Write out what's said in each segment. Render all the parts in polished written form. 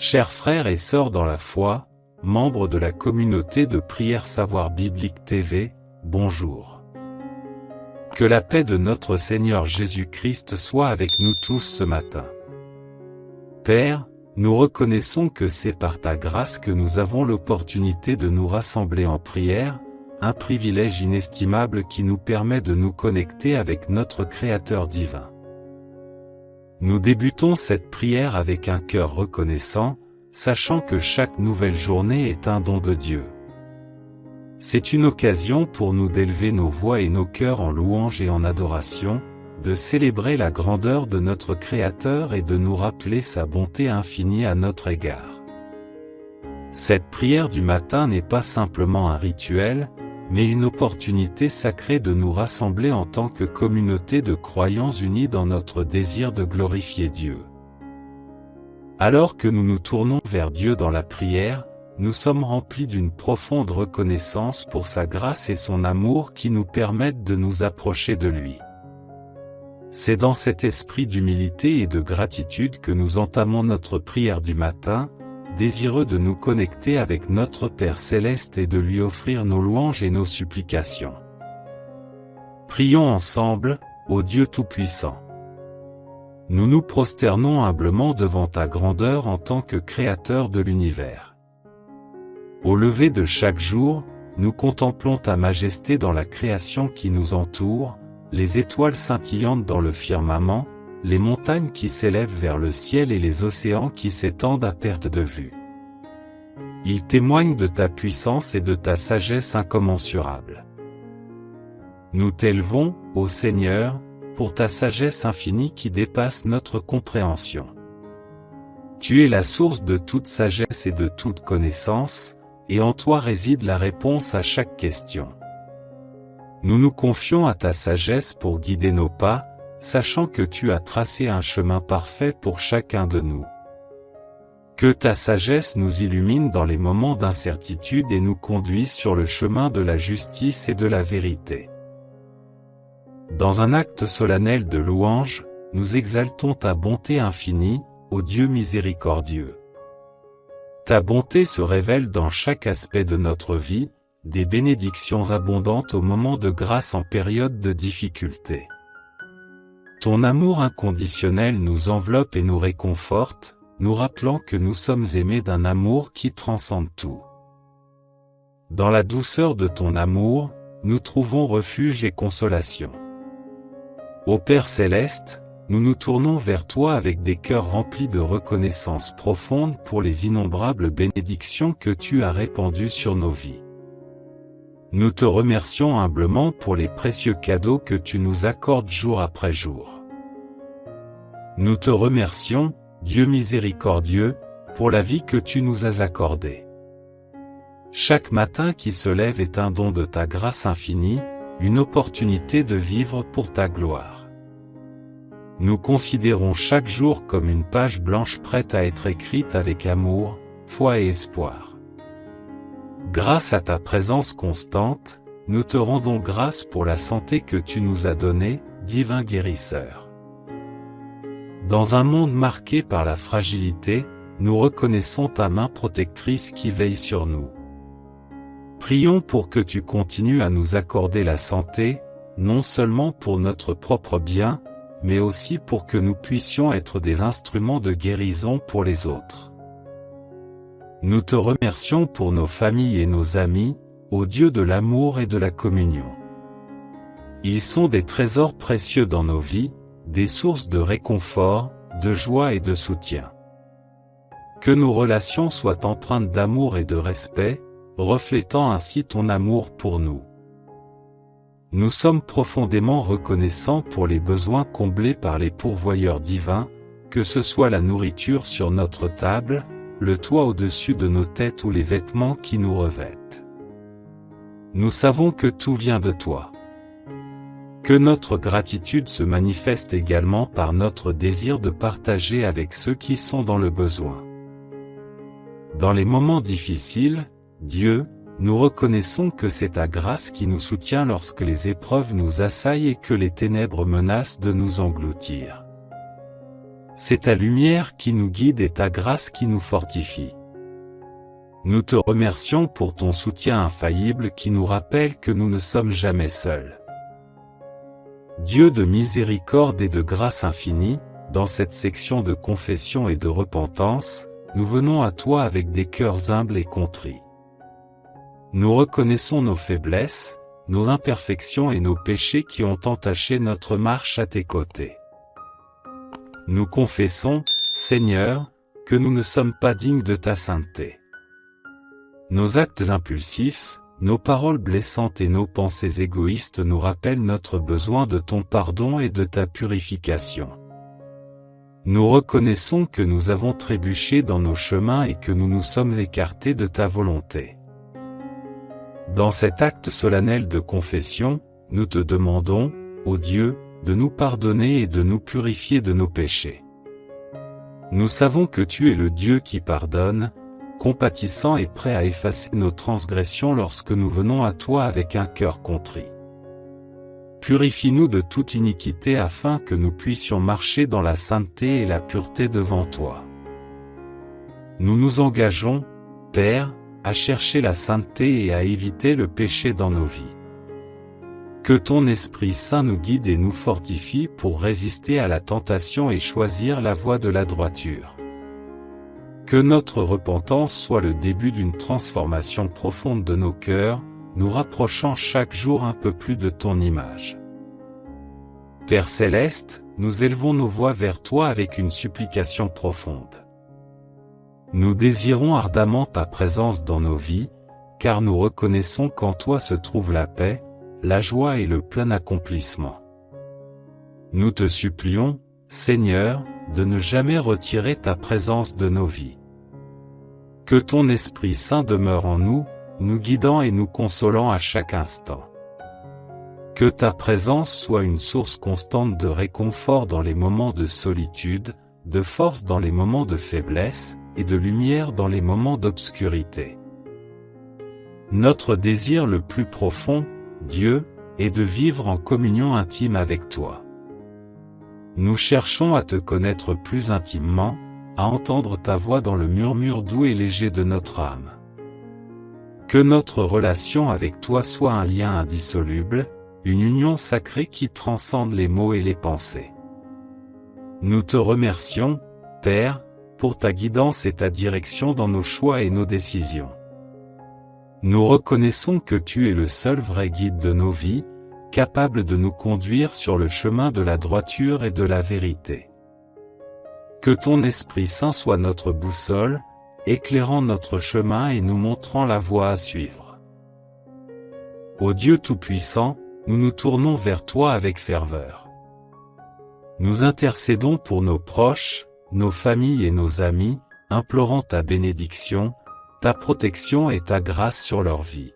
Chers frères et sœurs dans la foi, membres de la communauté de prière Savoir Biblique TV, bonjour. Que la paix de notre Seigneur Jésus-Christ soit avec nous tous ce matin. Père, nous reconnaissons que c'est par ta grâce que nous avons l'opportunité de nous rassembler en prière, un privilège inestimable qui nous permet de nous connecter avec notre Créateur divin. Nous débutons cette prière avec un cœur reconnaissant, sachant que chaque nouvelle journée est un don de Dieu. C'est une occasion pour nous d'élever nos voix et nos cœurs en louange et en adoration, de célébrer la grandeur de notre Créateur et de nous rappeler sa bonté infinie à notre égard. Cette prière du matin n'est pas simplement un rituel, mais une opportunité sacrée de nous rassembler en tant que communauté de croyants unis dans notre désir de glorifier Dieu. Alors que nous nous tournons vers Dieu dans la prière, nous sommes remplis d'une profonde reconnaissance pour sa grâce et son amour qui nous permettent de nous approcher de lui. C'est dans cet esprit d'humilité et de gratitude que nous entamons notre prière du matin, désireux de nous connecter avec notre Père Céleste et de lui offrir nos louanges et nos supplications. Prions ensemble, ô Dieu Tout-Puissant. Nous nous prosternons humblement devant ta grandeur en tant que Créateur de l'univers. Au lever de chaque jour, nous contemplons ta majesté dans la création qui nous entoure, les étoiles scintillantes dans le firmament, les montagnes qui s'élèvent vers le ciel et les océans qui s'étendent à perte de vue. Ils témoignent de ta puissance et de ta sagesse incommensurable. Nous t'élevons, ô Seigneur, pour ta sagesse infinie qui dépasse notre compréhension. Tu es la source de toute sagesse et de toute connaissance, et en toi réside la réponse à chaque question. Nous nous confions à ta sagesse pour guider nos pas, sachant que tu as tracé un chemin parfait pour chacun de nous. Que ta sagesse nous illumine dans les moments d'incertitude et nous conduise sur le chemin de la justice et de la vérité. Dans un acte solennel de louange, nous exaltons ta bonté infinie, ô Dieu miséricordieux. Ta bonté se révèle dans chaque aspect de notre vie, des bénédictions abondantes au moment de grâce en période de difficulté. Ton amour inconditionnel nous enveloppe et nous réconforte, nous rappelant que nous sommes aimés d'un amour qui transcende tout. Dans la douceur de ton amour, nous trouvons refuge et consolation. Ô Père Céleste, nous nous tournons vers toi avec des cœurs remplis de reconnaissance profonde pour les innombrables bénédictions que tu as répandues sur nos vies. Nous te remercions humblement pour les précieux cadeaux que tu nous accordes jour après jour. Nous te remercions, Dieu miséricordieux, pour la vie que tu nous as accordée. Chaque matin qui se lève est un don de ta grâce infinie, une opportunité de vivre pour ta gloire. Nous considérons chaque jour comme une page blanche prête à être écrite avec amour, foi et espoir. Grâce à ta présence constante, nous te rendons grâce pour la santé que tu nous as donnée, divin guérisseur. Dans un monde marqué par la fragilité, nous reconnaissons ta main protectrice qui veille sur nous. Prions pour que tu continues à nous accorder la santé, non seulement pour notre propre bien, mais aussi pour que nous puissions être des instruments de guérison pour les autres. Nous te remercions pour nos familles et nos amis, ô Dieu de l'amour et de la communion. Ils sont des trésors précieux dans nos vies, des sources de réconfort, de joie et de soutien. Que nos relations soient empreintes d'amour et de respect, reflétant ainsi ton amour pour nous. Nous sommes profondément reconnaissants pour les besoins comblés par les pourvoyeurs divins, que ce soit la nourriture sur notre table, le toit au-dessus de nos têtes ou les vêtements qui nous revêtent. Nous savons que tout vient de toi. Que notre gratitude se manifeste également par notre désir de partager avec ceux qui sont dans le besoin. Dans les moments difficiles, Dieu, nous reconnaissons que c'est ta grâce qui nous soutient lorsque les épreuves nous assaillent et que les ténèbres menacent de nous engloutir. C'est ta lumière qui nous guide et ta grâce qui nous fortifie. Nous te remercions pour ton soutien infaillible qui nous rappelle que nous ne sommes jamais seuls. Dieu de miséricorde et de grâce infinie, dans cette section de confession et de repentance, nous venons à toi avec des cœurs humbles et contrits. Nous reconnaissons nos faiblesses, nos imperfections et nos péchés qui ont entaché notre marche à tes côtés. Nous confessons, Seigneur, que nous ne sommes pas dignes de ta sainteté. Nos actes impulsifs, nos paroles blessantes et nos pensées égoïstes nous rappellent notre besoin de ton pardon et de ta purification. Nous reconnaissons que nous avons trébuché dans nos chemins et que nous nous sommes écartés de ta volonté. Dans cet acte solennel de confession, nous te demandons, ô Dieu, de nous pardonner et de nous purifier de nos péchés. Nous savons que tu es le Dieu qui pardonne, compatissant et prêt à effacer nos transgressions lorsque nous venons à toi avec un cœur contrit. Purifie-nous de toute iniquité afin que nous puissions marcher dans la sainteté et la pureté devant toi. Nous nous engageons, Père, à chercher la sainteté et à éviter le péché dans nos vies. Que ton Esprit Saint nous guide et nous fortifie pour résister à la tentation et choisir la voie de la droiture. Que notre repentance soit le début d'une transformation profonde de nos cœurs, nous rapprochant chaque jour un peu plus de ton image. Père Céleste, nous élevons nos voix vers toi avec une supplication profonde. Nous désirons ardemment ta présence dans nos vies, car nous reconnaissons qu'en toi se trouve la paix, la joie et le plein accomplissement. Nous te supplions, Seigneur, de ne jamais retirer ta présence de nos vies. Que ton Esprit Saint demeure en nous, nous guidant et nous consolant à chaque instant. Que ta présence soit une source constante de réconfort dans les moments de solitude, de force dans les moments de faiblesse, et de lumière dans les moments d'obscurité. Notre désir le plus profond, Dieu, est de vivre en communion intime avec toi. Nous cherchons à te connaître plus intimement, à entendre ta voix dans le murmure doux et léger de notre âme. Que notre relation avec toi soit un lien indissoluble, une union sacrée qui transcende les mots et les pensées. Nous te remercions, Père, pour ta guidance et ta direction dans nos choix et nos décisions. Nous reconnaissons que tu es le seul vrai guide de nos vies, capable de nous conduire sur le chemin de la droiture et de la vérité. Que ton Esprit Saint soit notre boussole, éclairant notre chemin et nous montrant la voie à suivre. Ô Dieu Tout-Puissant, nous nous tournons vers toi avec ferveur. Nous intercédons pour nos proches, nos familles et nos amis, implorant ta bénédiction, ta protection et ta grâce sur leur vie.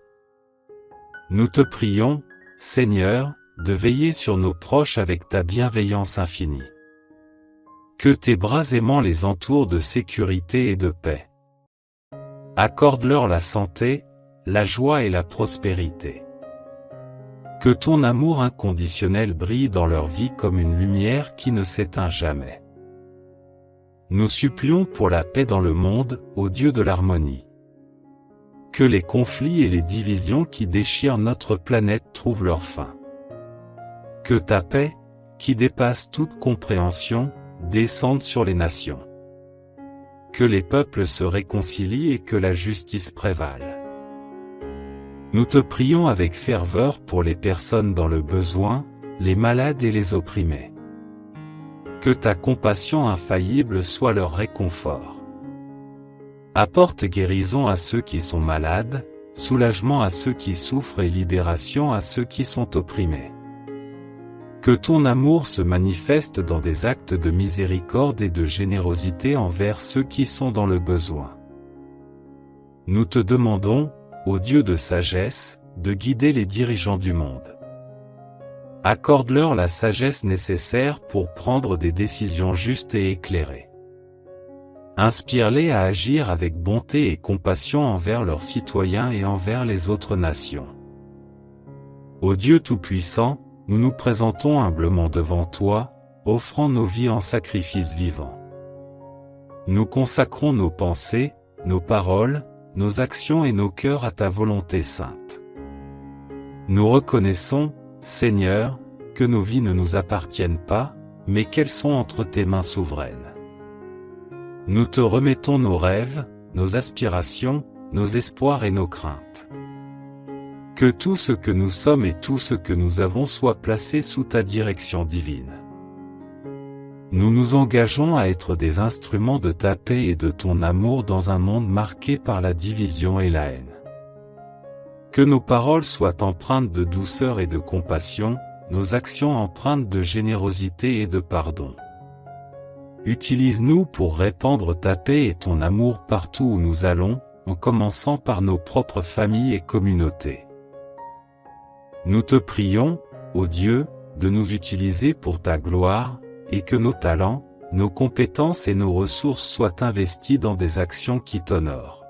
Nous te prions, Seigneur, de veiller sur nos proches avec ta bienveillance infinie. Que tes bras aimants les entourent de sécurité et de paix. Accorde-leur la santé, la joie et la prospérité. Que ton amour inconditionnel brille dans leur vie comme une lumière qui ne s'éteint jamais. Nous supplions pour la paix dans le monde, ô Dieu de l'harmonie. Que les conflits et les divisions qui déchirent notre planète trouvent leur fin. Que ta paix, qui dépasse toute compréhension, descende sur les nations. Que les peuples se réconcilient et que la justice prévale. Nous te prions avec ferveur pour les personnes dans le besoin, les malades et les opprimés. Que ta compassion infaillible soit leur réconfort. Apporte guérison à ceux qui sont malades, soulagement à ceux qui souffrent et libération à ceux qui sont opprimés. Que ton amour se manifeste dans des actes de miséricorde et de générosité envers ceux qui sont dans le besoin. Nous te demandons, ô Dieu de sagesse, de guider les dirigeants du monde. Accorde-leur la sagesse nécessaire pour prendre des décisions justes et éclairées. Inspire-les à agir avec bonté et compassion envers leurs citoyens et envers les autres nations. Ô Dieu Tout-Puissant, nous nous présentons humblement devant toi, offrant nos vies en sacrifice vivant. Nous consacrons nos pensées, nos paroles, nos actions et nos cœurs à ta volonté sainte. Nous reconnaissons, Seigneur, que nos vies ne nous appartiennent pas, mais qu'elles sont entre tes mains souveraines. Nous te remettons nos rêves, nos aspirations, nos espoirs et nos craintes. Que tout ce que nous sommes et tout ce que nous avons soit placé sous ta direction divine. Nous nous engageons à être des instruments de ta paix et de ton amour dans un monde marqué par la division et la haine. Que nos paroles soient empreintes de douceur et de compassion, nos actions empreintes de générosité et de pardon. Utilise-nous pour répandre ta paix et ton amour partout où nous allons, en commençant par nos propres familles et communautés. Nous te prions, ô Dieu, de nous utiliser pour ta gloire, et que nos talents, nos compétences et nos ressources soient investis dans des actions qui t'honorent.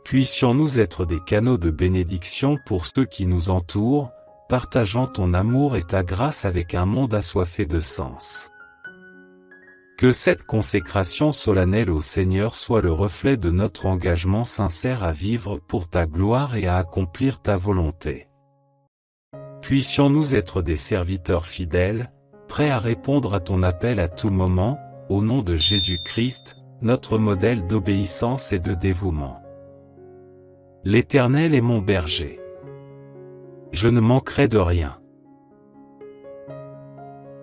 Puissions-nous être des canaux de bénédiction pour ceux qui nous entourent, partageant ton amour et ta grâce avec un monde assoiffé de sens. Que cette consécration solennelle au Seigneur soit le reflet de notre engagement sincère à vivre pour ta gloire et à accomplir ta volonté. Puissions-nous être des serviteurs fidèles, prêts à répondre à ton appel à tout moment, au nom de Jésus-Christ, notre modèle d'obéissance et de dévouement. L'Éternel est mon berger. Je ne manquerai de rien.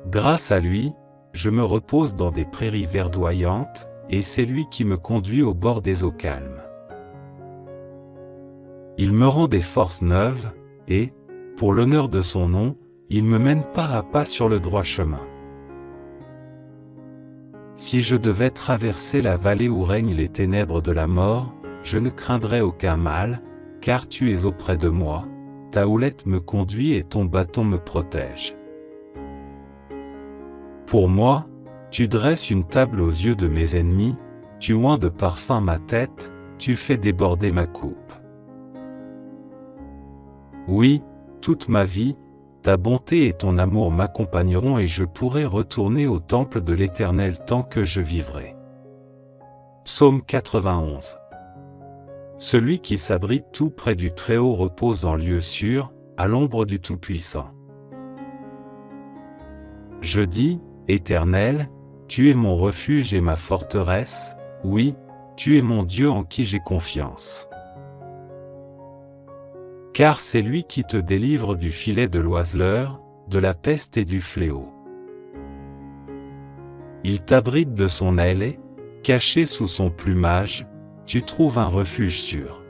Grâce à lui, je me repose dans des prairies verdoyantes, et c'est lui qui me conduit au bord des eaux calmes. Il me rend des forces neuves, et, pour l'honneur de son nom, il me mène pas à pas sur le droit chemin. Si je devais traverser la vallée où règnent les ténèbres de la mort, je ne craindrais aucun mal, car tu es auprès de moi, ta houlette me conduit et ton bâton me protège. Pour moi, tu dresses une table aux yeux de mes ennemis, tu oins de parfum ma tête, tu fais déborder ma coupe. Oui, toute ma vie, ta bonté et ton amour m'accompagneront et je pourrai retourner au temple de l'Éternel tant que je vivrai. Psaume 91. Celui qui s'abrite tout près du Très-Haut repose en lieu sûr, à l'ombre du Tout-Puissant. Je dis, Éternel, tu es mon refuge et ma forteresse, oui, tu es mon Dieu en qui j'ai confiance. Car c'est lui qui te délivre du filet de l'oiseleur, de la peste et du fléau. Il t'abrite de son aile et, caché sous son plumage, tu trouves un refuge sûr.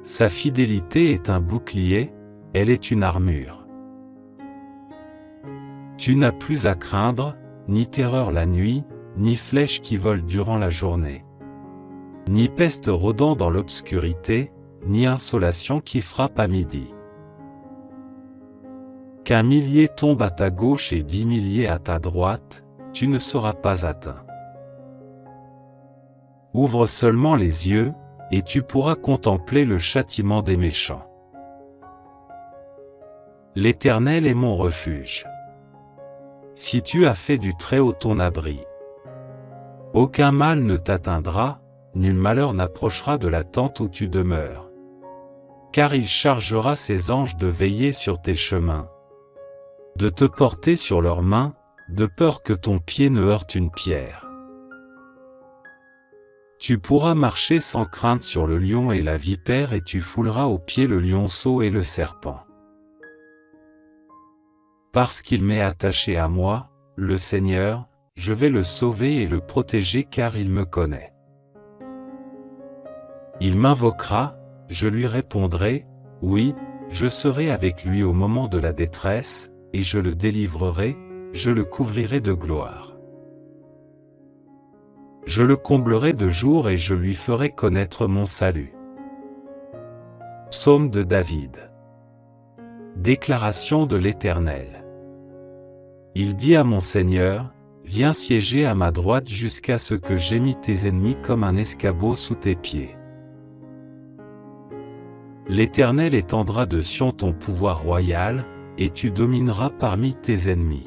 Sa fidélité est un bouclier, elle est une armure. Tu n'as plus à craindre, ni terreur la nuit, ni flèche qui vole durant la journée. Ni peste rôdant dans l'obscurité, ni insolation qui frappe à midi. Qu'un millier tombe à ta gauche et 10 milliers à ta droite, tu ne seras pas atteint. Ouvre seulement les yeux, et tu pourras contempler le châtiment des méchants. L'Éternel est mon refuge. Si tu as fait du Très-Haut ton abri, aucun mal ne t'atteindra, nul malheur n'approchera de la tente où tu demeures. Car il chargera ses anges de veiller sur tes chemins, de te porter sur leurs mains, de peur que ton pied ne heurte une pierre. Tu pourras marcher sans crainte sur le lion et la vipère et tu fouleras aux pieds le lionceau et le serpent. Parce qu'il m'est attaché à moi, le Seigneur, je vais le sauver et le protéger car il me connaît. Il m'invoquera, je lui répondrai, oui, je serai avec lui au moment de la détresse, et je le délivrerai, je le couvrirai de gloire. Je le comblerai de jour et je lui ferai connaître mon salut. Psaume de David. Déclaration de l'Éternel. Il dit à mon Seigneur, viens siéger à ma droite jusqu'à ce que j'aie mis tes ennemis comme un escabeau sous tes pieds. L'Éternel étendra de Sion ton pouvoir royal, et tu domineras parmi tes ennemis.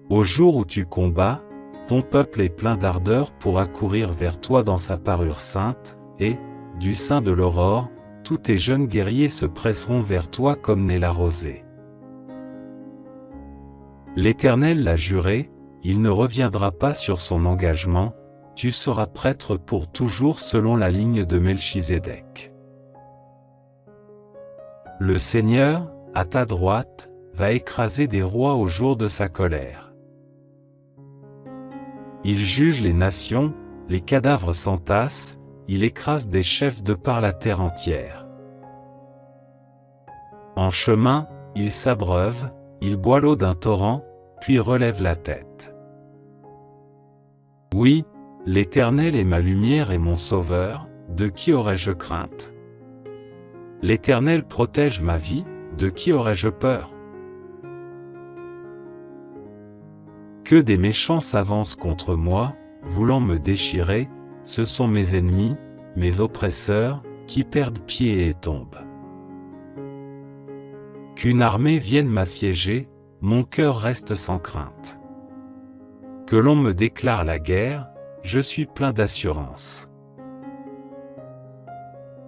Au jour où tu combats, ton peuple est plein d'ardeur pour accourir vers toi dans sa parure sainte, et, du sein de l'aurore, tous tes jeunes guerriers se presseront vers toi comme naît la rosée. L'Éternel l'a juré, il ne reviendra pas sur son engagement, tu seras prêtre pour toujours selon la ligne de Melchizedek. Le Seigneur, à ta droite, va écraser des rois au jour de sa colère. Il juge les nations, les cadavres s'entassent, il écrase des chefs de par la terre entière. En chemin, il s'abreuve, il boit l'eau d'un torrent, puis relève la tête. Oui, l'Éternel est ma lumière et mon sauveur, de qui aurais-je crainte? L'Éternel protège ma vie, de qui aurais-je peur? Que des méchants s'avancent contre moi, voulant me déchirer, ce sont mes ennemis, mes oppresseurs, qui perdent pied et tombent. Qu'une armée vienne m'assiéger, mon cœur reste sans crainte. Que l'on me déclare la guerre, je suis plein d'assurance.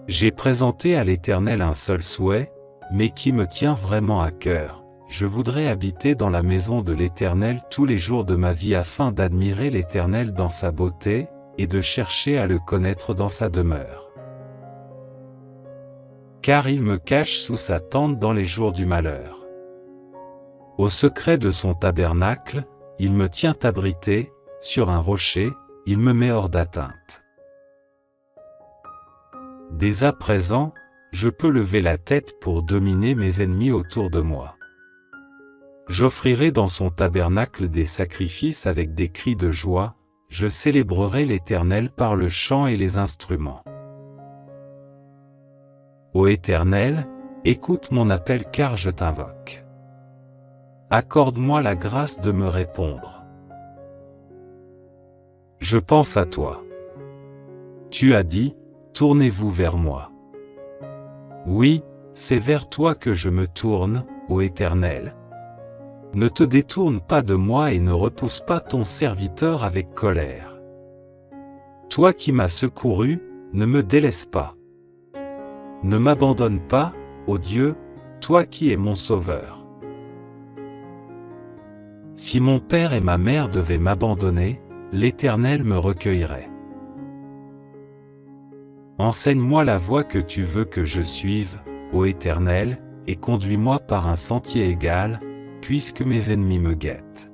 J'ai présenté à l'Éternel un seul souhait, mais qui me tient vraiment à cœur. Je voudrais habiter dans la maison de l'Éternel tous les jours de ma vie afin d'admirer l'Éternel dans sa beauté, et de chercher à le connaître dans sa demeure. Car il me cache sous sa tente dans les jours du malheur. Au secret de son tabernacle, il me tient abrité, sur un rocher, il me met hors d'atteinte. Dès à présent, je peux lever la tête pour dominer mes ennemis autour de moi. J'offrirai dans son tabernacle des sacrifices avec des cris de joie, je célébrerai l'Éternel par le chant et les instruments. Ô Éternel, écoute mon appel car je t'invoque. Accorde-moi la grâce de me répondre. Je pense à toi. Tu as dit, tournez-vous vers moi. Oui, c'est vers toi que je me tourne, ô Éternel. Ne te détourne pas de moi et ne repousse pas ton serviteur avec colère. Toi qui m'as secouru, ne me délaisse pas. Ne m'abandonne pas, ô Dieu, toi qui es mon sauveur. Si mon père et ma mère devaient m'abandonner, l'Éternel me recueillerait. Enseigne-moi la voie que tu veux que je suive, ô Éternel, et conduis-moi par un sentier égal, puisque mes ennemis me guettent.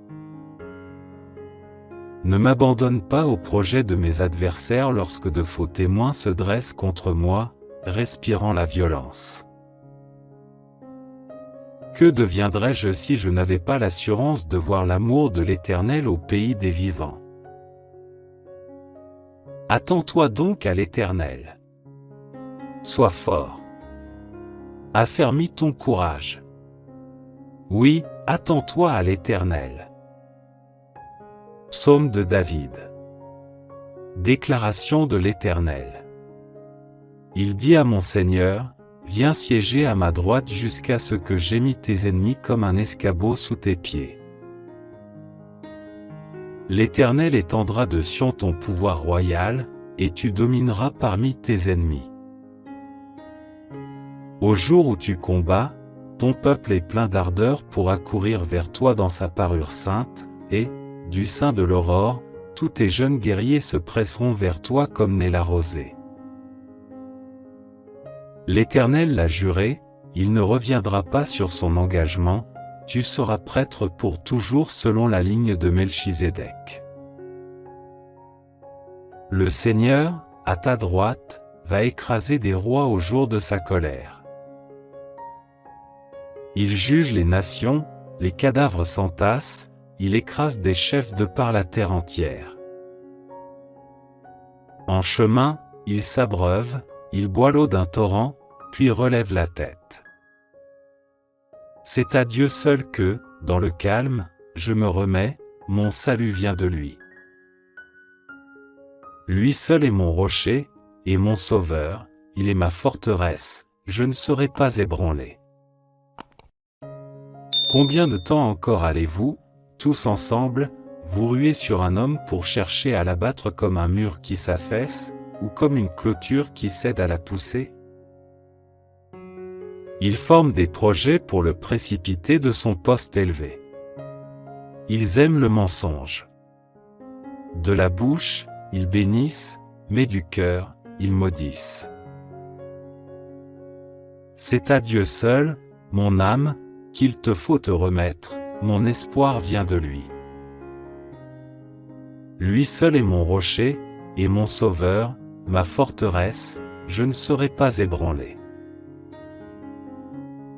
Ne m'abandonne pas au projet de mes adversaires lorsque de faux témoins se dressent contre moi, respirant la violence. Que deviendrais-je si je n'avais pas l'assurance de voir l'amour de l'Éternel au pays des vivants? Attends-toi donc à l'Éternel. Sois fort. Affermis ton courage. Oui, attends-toi à l'Éternel. Psaume de David. Déclaration de l'Éternel. Il dit à mon Seigneur, viens siéger à ma droite jusqu'à ce que j'aie mis tes ennemis comme un escabeau sous tes pieds. L'Éternel étendra de Sion ton pouvoir royal, et tu domineras parmi tes ennemis. Au jour où tu combats, ton peuple est plein d'ardeur pour accourir vers toi dans sa parure sainte, et, du sein de l'aurore, tous tes jeunes guerriers se presseront vers toi comme naît la rosée. L'Éternel l'a juré, il ne reviendra pas sur son engagement, tu seras prêtre pour toujours selon la ligne de Melchizedek. Le Seigneur, à ta droite, va écraser des rois au jour de sa colère. Il juge les nations, les cadavres s'entassent, il écrase des chefs de par la terre entière. En chemin, il s'abreuve, il boit l'eau d'un torrent, puis relève la tête. C'est à Dieu seul que, dans le calme, je me remets, mon salut vient de lui. Lui seul est mon rocher, et mon sauveur, il est ma forteresse, je ne serai pas ébranlé. Combien de temps encore allez-vous, tous ensemble, vous ruez sur un homme pour chercher à l'abattre comme un mur qui s'affaisse, ou comme une clôture qui cède à la poussée? Ils forment des projets pour le précipiter de son poste élevé. Ils aiment le mensonge. De la bouche, ils bénissent, mais du cœur, ils maudissent. C'est à Dieu seul, mon âme, qu'il te faut te remettre, mon espoir vient de lui. Lui seul est mon rocher, et mon sauveur, ma forteresse, je ne serai pas ébranlé.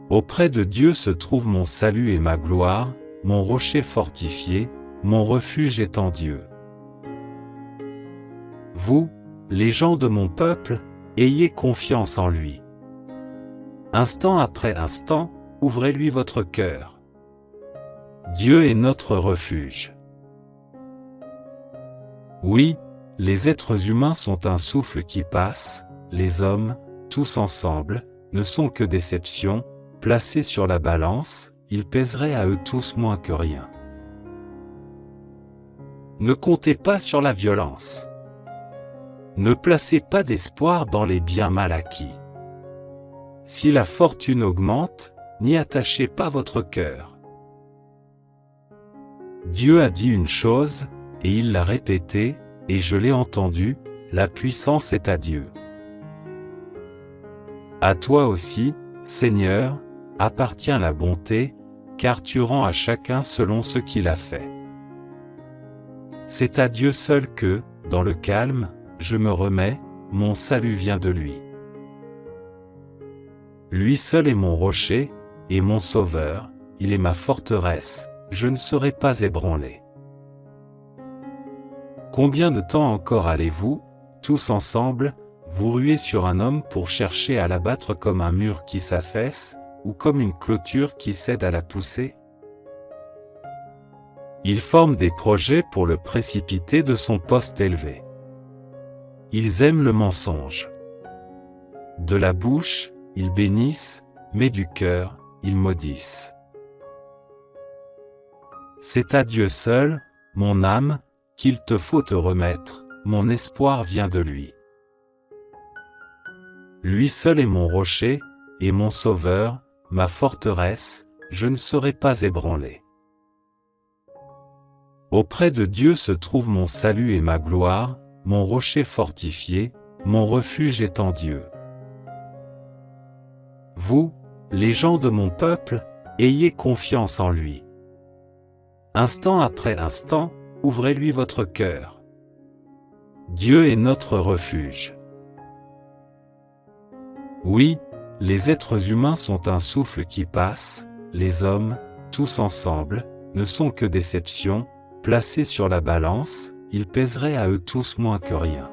Auprès de Dieu se trouve mon salut et ma gloire, mon rocher fortifié, mon refuge est en Dieu. Vous, les gens de mon peuple, ayez confiance en lui. Instant après instant, ouvrez-lui votre cœur. Dieu est notre refuge. Oui, les êtres humains sont un souffle qui passe, les hommes, tous ensemble, ne sont que déceptions, placés sur la balance, ils pèseraient à eux tous moins que rien. Ne comptez pas sur la violence. Ne placez pas d'espoir dans les biens mal acquis. Si la fortune augmente, n'y attachez pas votre cœur. Dieu a dit une chose, et il l'a répétée, et je l'ai entendu, la puissance est à Dieu. À toi aussi, Seigneur, appartient la bonté, car tu rends à chacun selon ce qu'il a fait. C'est à Dieu seul que, dans le calme, je me remets, mon salut vient de lui. Lui seul est mon rocher, et mon sauveur, il est ma forteresse, je ne serai pas ébranlé. Combien de temps encore allez-vous, tous ensemble, vous ruer sur un homme pour chercher à l'abattre comme un mur qui s'affaisse, ou comme une clôture qui cède à la poussée? Ils forment des projets pour le précipiter de son poste élevé. Ils aiment le mensonge. De la bouche, ils bénissent, mais du cœur, ils maudissent. C'est à Dieu seul, mon âme, qu'il te faut te remettre, mon espoir vient de lui. Lui seul est mon rocher, et mon sauveur, ma forteresse, je ne serai pas ébranlé. Auprès de Dieu se trouve mon salut et ma gloire, mon rocher fortifié, mon refuge est en Dieu. Vous, les gens de mon peuple, ayez confiance en lui. Instant après instant, ouvrez-lui votre cœur. Dieu est notre refuge. Oui, les êtres humains sont un souffle qui passe, les hommes, tous ensemble, ne sont que déceptions, placés sur la balance, ils pèseraient à eux tous moins que rien.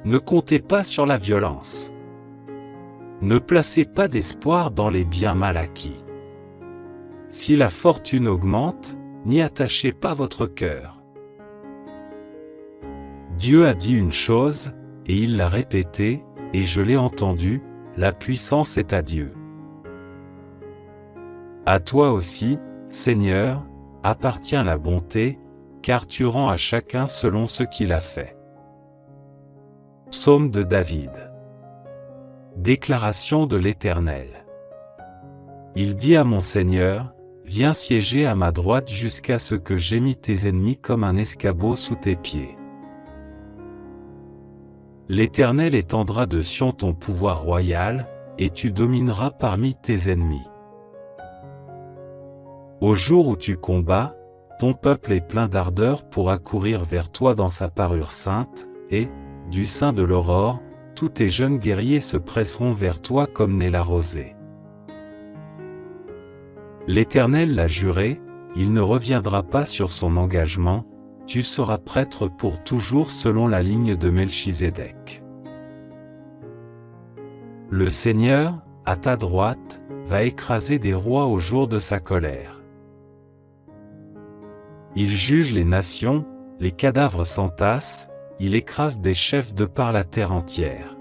Ne comptez pas sur la violence. Ne placez pas d'espoir dans les biens mal acquis. Si la fortune augmente, n'y attachez pas votre cœur. Dieu a dit une chose, et il l'a répétée, et je l'ai entendu, la puissance est à Dieu. À toi aussi, Seigneur, appartient la bonté, car tu rends à chacun selon ce qu'il a fait. Psaume de David. Déclaration de l'Éternel. Il dit à mon Seigneur, viens siéger à ma droite jusqu'à ce que j'aie mis tes ennemis comme un escabeau sous tes pieds. L'Éternel étendra de Sion ton pouvoir royal, et tu domineras parmi tes ennemis. Au jour où tu combats, ton peuple est plein d'ardeur pour accourir vers toi dans sa parure sainte, et, du sein de l'aurore, tous tes jeunes guerriers se presseront vers toi comme naît la rosée. L'Éternel l'a juré, il ne reviendra pas sur son engagement, tu seras prêtre pour toujours selon la ligne de Melchizedek. Le Seigneur, à ta droite, va écraser des rois au jour de sa colère. Il juge les nations, les cadavres s'entassent, il écrase des chefs de par la terre entière.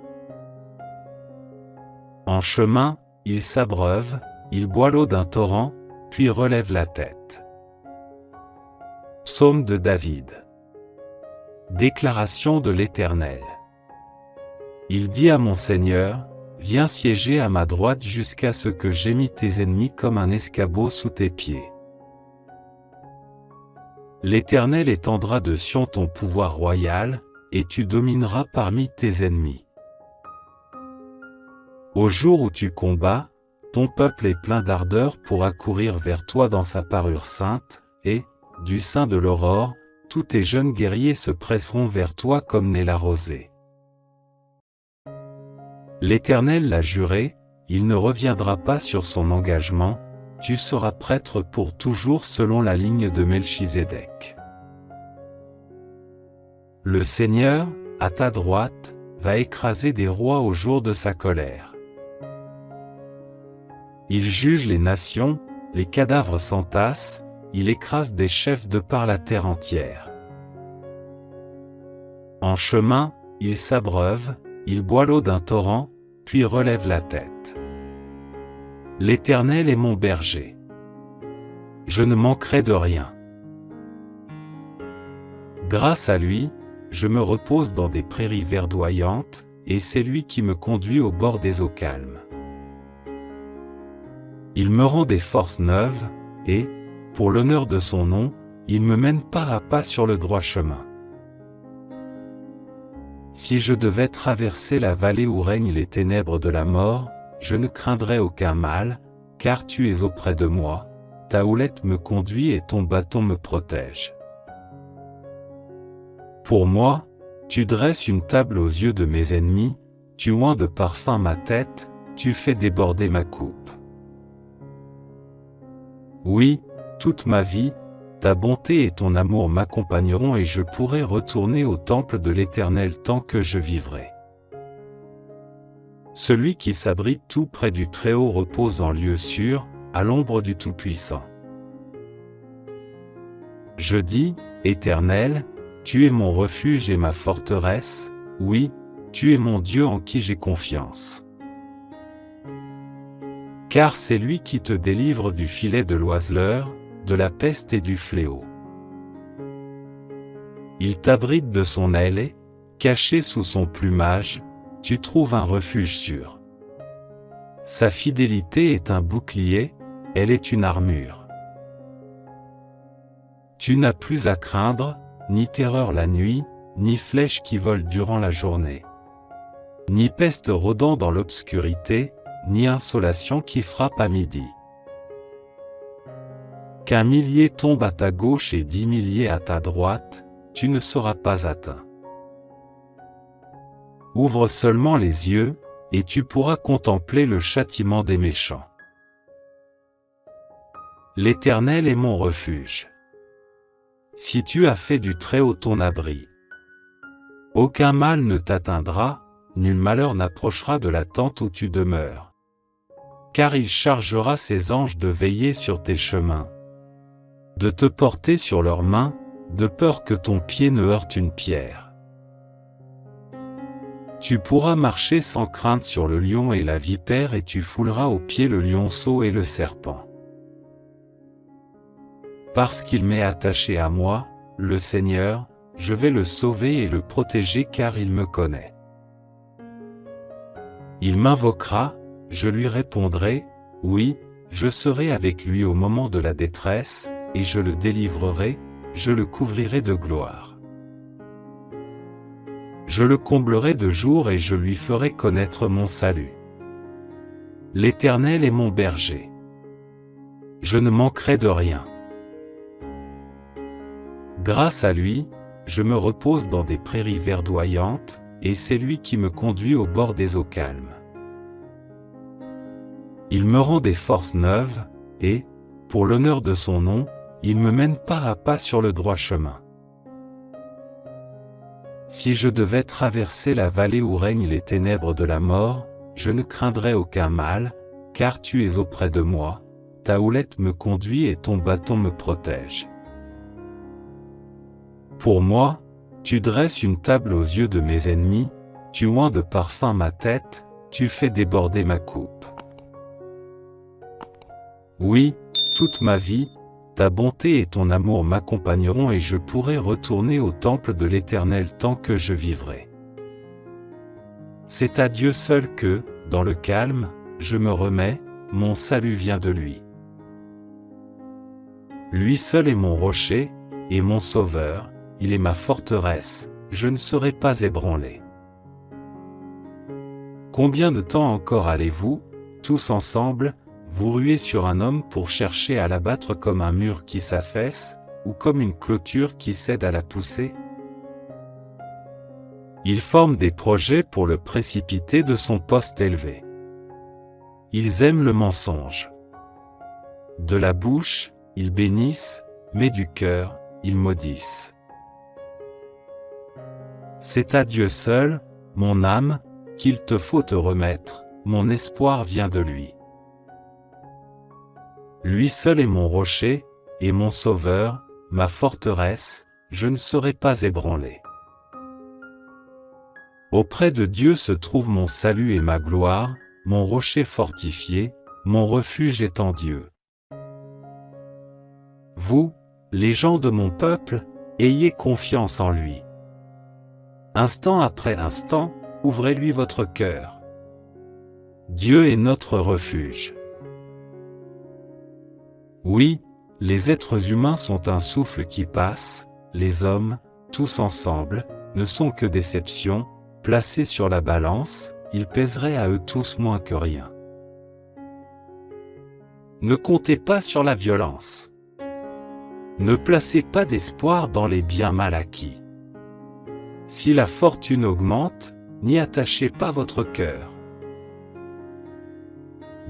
En chemin, il s'abreuve, il boit l'eau d'un torrent, puis relève la tête. Psaume de David. Déclaration de l'Éternel. Il dit à mon Seigneur, viens siéger à ma droite jusqu'à ce que j'aie mis tes ennemis comme un escabeau sous tes pieds. L'Éternel étendra de Sion ton pouvoir royal, et tu domineras parmi tes ennemis. Au jour où tu combats, ton peuple est plein d'ardeur pour accourir vers toi dans sa parure sainte, et, du sein de l'aurore, tous tes jeunes guerriers se presseront vers toi comme naît la rosée. L'Éternel l'a juré, il ne reviendra pas sur son engagement, tu seras prêtre pour toujours selon la ligne de Melchizedek. Le Seigneur, à ta droite, va écraser des rois au jour de sa colère. Il juge les nations, les cadavres s'entassent, il écrase des chefs de par la terre entière. En chemin, il s'abreuve, il boit l'eau d'un torrent, puis relève la tête. L'Éternel est mon berger. Je ne manquerai de rien. Grâce à lui, je me repose dans des prairies verdoyantes, et c'est lui qui me conduit au bord des eaux calmes. Il me rend des forces neuves, et, pour l'honneur de son nom, il me mène pas à pas sur le droit chemin. Si je devais traverser la vallée où règnent les ténèbres de la mort, je ne craindrais aucun mal, car tu es auprès de moi, ta houlette me conduit et ton bâton me protège. Pour moi, tu dresses une table aux yeux de mes ennemis, tu oins de parfum ma tête, tu fais déborder ma coupe. Oui, toute ma vie, ta bonté et ton amour m'accompagneront et je pourrai retourner au temple de l'Éternel tant que je vivrai. Celui qui s'abrite tout près du Très-Haut repose en lieu sûr, à l'ombre du Tout-Puissant. Je dis, Éternel, tu es mon refuge et ma forteresse, oui, tu es mon Dieu en qui j'ai confiance. Car c'est lui qui te délivre du filet de l'oiseleur, de la peste et du fléau. Il t'abrite de son aile et, caché sous son plumage, tu trouves un refuge sûr. Sa fidélité est un bouclier, elle est une armure. Tu n'as plus à craindre, ni terreur la nuit, ni flèche qui vole durant la journée. Ni peste rôdant dans l'obscurité, ni insolation qui frappe à midi. Qu'un millier tombe à ta gauche et 10 milliers à ta droite, tu ne seras pas atteint. Ouvre seulement les yeux, et tu pourras contempler le châtiment des méchants. L'Éternel est mon refuge. Si tu as fait du Très-Haut ton abri, aucun mal ne t'atteindra, nul malheur n'approchera de la tente où tu demeures. Car il chargera ses anges de veiller sur tes chemins, de te porter sur leurs mains, de peur que ton pied ne heurte une pierre. Tu pourras marcher sans crainte sur le lion et la vipère et tu fouleras aux pieds le lionceau et le serpent. Parce qu'il m'est attaché à moi, le Seigneur, je vais le sauver et le protéger car il me connaît. Il m'invoquera, je lui répondrai, oui, je serai avec lui au moment de la détresse, et je le délivrerai, je le couvrirai de gloire. Je le comblerai de jour et je lui ferai connaître mon salut. L'Éternel est mon berger. Je ne manquerai de rien. Grâce à lui, je me repose dans des prairies verdoyantes, et c'est lui qui me conduit au bord des eaux calmes. Il me rend des forces neuves, et, pour l'honneur de son nom, il me mène pas à pas sur le droit chemin. Si je devais traverser la vallée où règnent les ténèbres de la mort, je ne craindrais aucun mal, car tu es auprès de moi, ta houlette me conduit et ton bâton me protège. Pour moi, tu dresses une table aux yeux de mes ennemis, tu oins de parfum ma tête, tu fais déborder ma coupe. Oui, Toute ma vie, ta bonté et ton amour m'accompagneront et je pourrai retourner au temple de l'Éternel tant que je vivrai. C'est à Dieu seul que, dans le calme, je me remets, mon salut vient de lui. Lui seul est mon rocher, et mon sauveur, il est ma forteresse, je ne serai pas ébranlé. Combien de temps encore allez-vous, tous ensemble, vous ruer sur un homme pour chercher à l'abattre comme un mur qui s'affaisse, ou comme une clôture qui cède à la poussée? Ils forment des projets pour le précipiter de son poste élevé. Ils aiment le mensonge. De la bouche, ils bénissent, mais du cœur, ils maudissent. C'est à Dieu seul, mon âme, qu'il te faut te remettre, mon espoir vient de lui. Lui seul est mon rocher, et mon sauveur, ma forteresse, je ne serai pas ébranlé. Auprès de Dieu se trouve mon salut et ma gloire, mon rocher fortifié, mon refuge est en Dieu. Vous, les gens de mon peuple, ayez confiance en lui. Instant après instant, ouvrez-lui votre cœur. Dieu est notre refuge. Oui, les êtres humains sont un souffle qui passe, les hommes, tous ensemble, ne sont que déceptions, placés sur la balance, ils pèseraient à eux tous moins que rien. Ne comptez pas sur la violence. Ne placez pas d'espoir dans les biens mal acquis. Si la fortune augmente, n'y attachez pas votre cœur.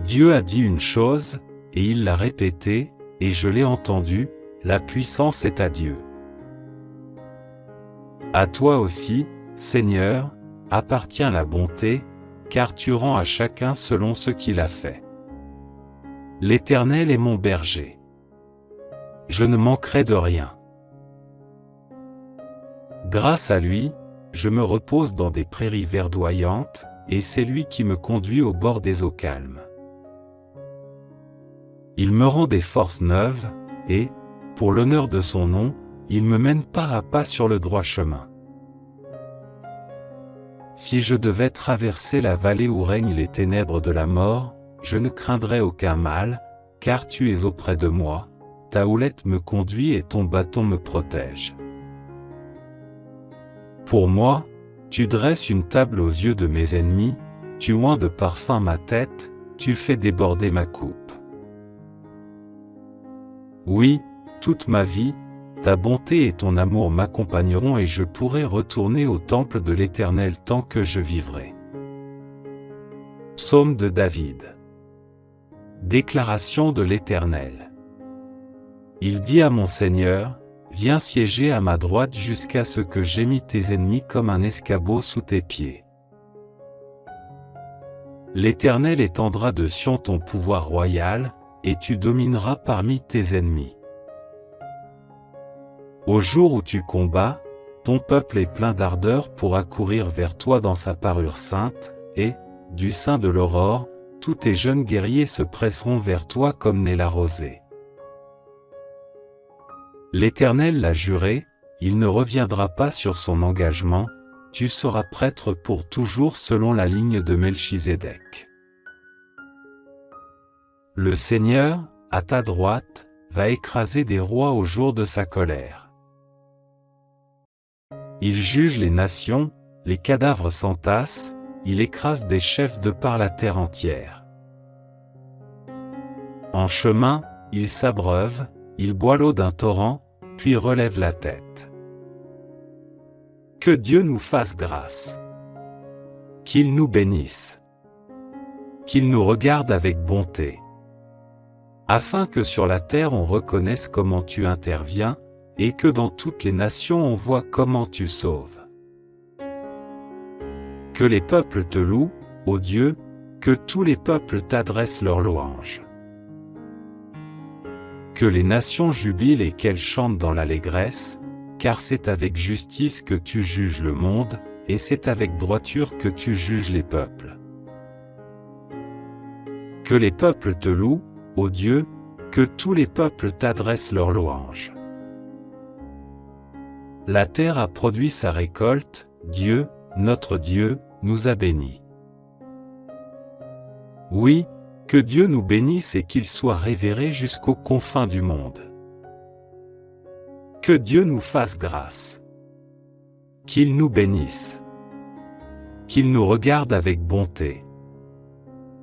Dieu a dit une chose, et il l'a répétée, et je l'ai entendu, la puissance est à Dieu. À toi aussi, Seigneur, appartient la bonté, car tu rends à chacun selon ce qu'il a fait. L'Éternel est mon berger. Je ne manquerai de rien. Grâce à lui, je me repose dans des prairies verdoyantes, et c'est lui qui me conduit au bord des eaux calmes. Il me rend des forces neuves, et, pour l'honneur de son nom, il me mène pas à pas sur le droit chemin. Si je devais traverser la vallée où règnent les ténèbres de la mort, je ne craindrais aucun mal, car tu es auprès de moi, ta houlette me conduit et ton bâton me protège. Pour moi, tu dresses une table aux yeux de mes ennemis, tu oins de parfum ma tête, tu fais déborder ma coupe. Oui, toute ma vie, ta bonté et ton amour m'accompagneront et je pourrai retourner au temple de l'Éternel tant que je vivrai. Psaume de David. Déclaration de l'Éternel. Il dit à mon Seigneur, viens siéger à ma droite jusqu'à ce que j'aie mis tes ennemis comme un escabeau sous tes pieds. L'Éternel étendra de Sion ton pouvoir royal, et tu domineras parmi tes ennemis. Au jour où tu combats, ton peuple est plein d'ardeur pour accourir vers toi dans sa parure sainte, et, du sein de l'aurore, tous tes jeunes guerriers se presseront vers toi comme naît la rosée. L'Éternel l'a juré, il ne reviendra pas sur son engagement, tu seras prêtre pour toujours selon la ligne de Melchizedek. Le Seigneur, à ta droite, va écraser des rois au jour de sa colère. Il juge les nations, les cadavres s'entassent, il écrase des chefs de par la terre entière. En chemin, il s'abreuve, il boit l'eau d'un torrent, puis relève la tête. Que Dieu nous fasse grâce. Qu'il nous bénisse. Qu'il nous regarde avec bonté. Afin que sur la terre on reconnaisse comment tu interviens, et que dans toutes les nations on voit comment tu sauves. Que les peuples te louent, ô Dieu, que tous les peuples t'adressent leurs louanges. Que les nations jubilent et qu'elles chantent dans l'allégresse, car c'est avec justice que tu juges le monde, et c'est avec droiture que tu juges les peuples. Que les peuples te louent, ô Dieu, que tous les peuples t'adressent leurs louanges. La terre a produit sa récolte, Dieu, notre Dieu, nous a bénis. Oui, que Dieu nous bénisse et qu'il soit révéré jusqu'aux confins du monde. Que Dieu nous fasse grâce. Qu'il nous bénisse. Qu'il nous regarde avec bonté.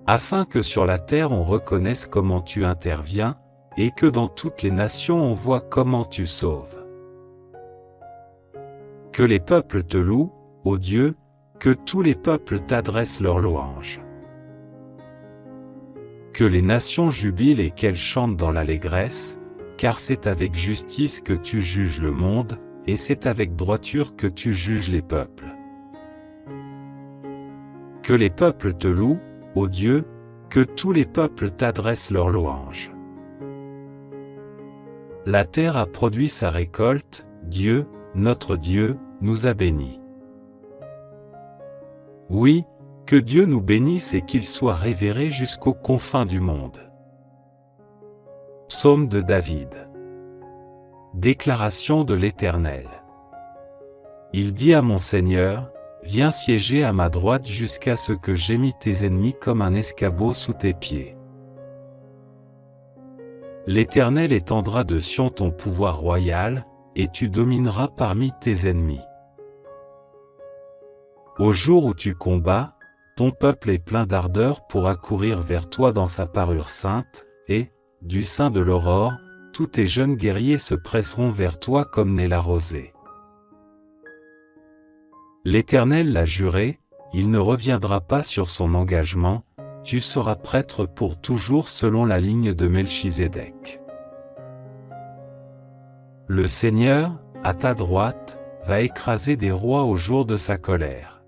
Afin que sur la terre on reconnaisse comment tu interviens, et que dans toutes les nations on voit comment tu sauves. Que les peuples te louent, ô Dieu, que tous les peuples t'adressent leurs louanges. Que les nations jubilent et qu'elles chantent dans l'allégresse, car c'est avec justice que tu juges le monde, et c'est avec droiture que tu juges les peuples. Que les peuples te louent, ô Dieu, que tous les peuples t'adressent leurs louanges. La terre a produit sa récolte, Dieu, notre Dieu, nous a bénis. Oui, que Dieu nous bénisse et qu'il soit révéré jusqu'aux confins du monde. Psaume de David. Déclaration de l'Éternel. Il dit à mon Seigneur, viens siéger à ma droite jusqu'à ce que j'aie mis tes ennemis comme un escabeau sous tes pieds. L'Éternel étendra de Sion ton pouvoir royal, et tu domineras parmi tes ennemis. Au jour où tu combats, ton peuple est plein d'ardeur pour accourir vers toi dans sa parure sainte, et, du sein de l'aurore, tous tes jeunes guerriers se presseront vers toi comme naît la rosée. L'Éternel l'a juré, il ne reviendra pas sur son engagement, tu seras prêtre pour toujours selon la ligne de Melchisédek. Le Seigneur, à ta droite, va écraser des rois au jour de sa colère.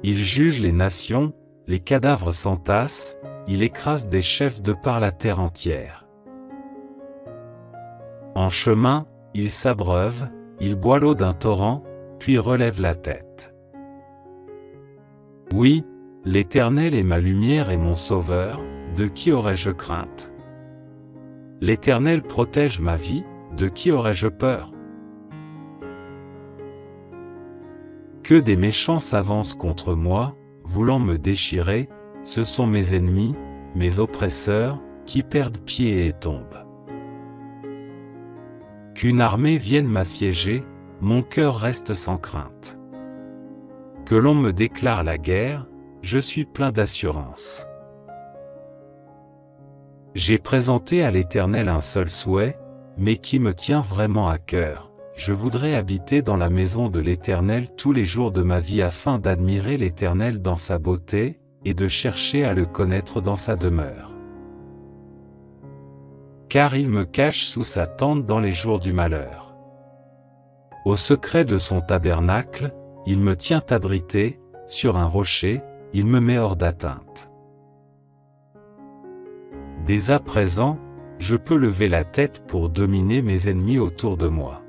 Il juge les nations, les cadavres s'entassent, il écrase des chefs de par la terre entière. En chemin, il s'abreuve, il boit l'eau d'un torrent, puis relève la tête. Oui, l'Éternel est ma lumière et mon sauveur, de qui aurais-je crainte? L'Éternel protège ma vie, de qui aurais-je peur? Que des méchants s'avancent contre moi, voulant me déchirer, ce sont mes ennemis, mes oppresseurs, qui perdent pied et tombent. Qu'une armée vienne m'assiéger, mon cœur reste sans crainte. Que l'on me déclare la guerre, je suis plein d'assurance. J'ai présenté à l'Éternel un seul souhait, mais qui me tient vraiment à cœur. Je voudrais habiter dans la maison de l'Éternel tous les jours de ma vie afin d'admirer l'Éternel dans sa beauté, et de chercher à le connaître dans sa demeure. Car il me cache sous sa tente dans les jours du malheur. Au secret de son tabernacle, il me tient abrité, sur un rocher, il me met hors d'atteinte. Dès à présent, je peux lever la tête pour dominer mes ennemis autour de moi.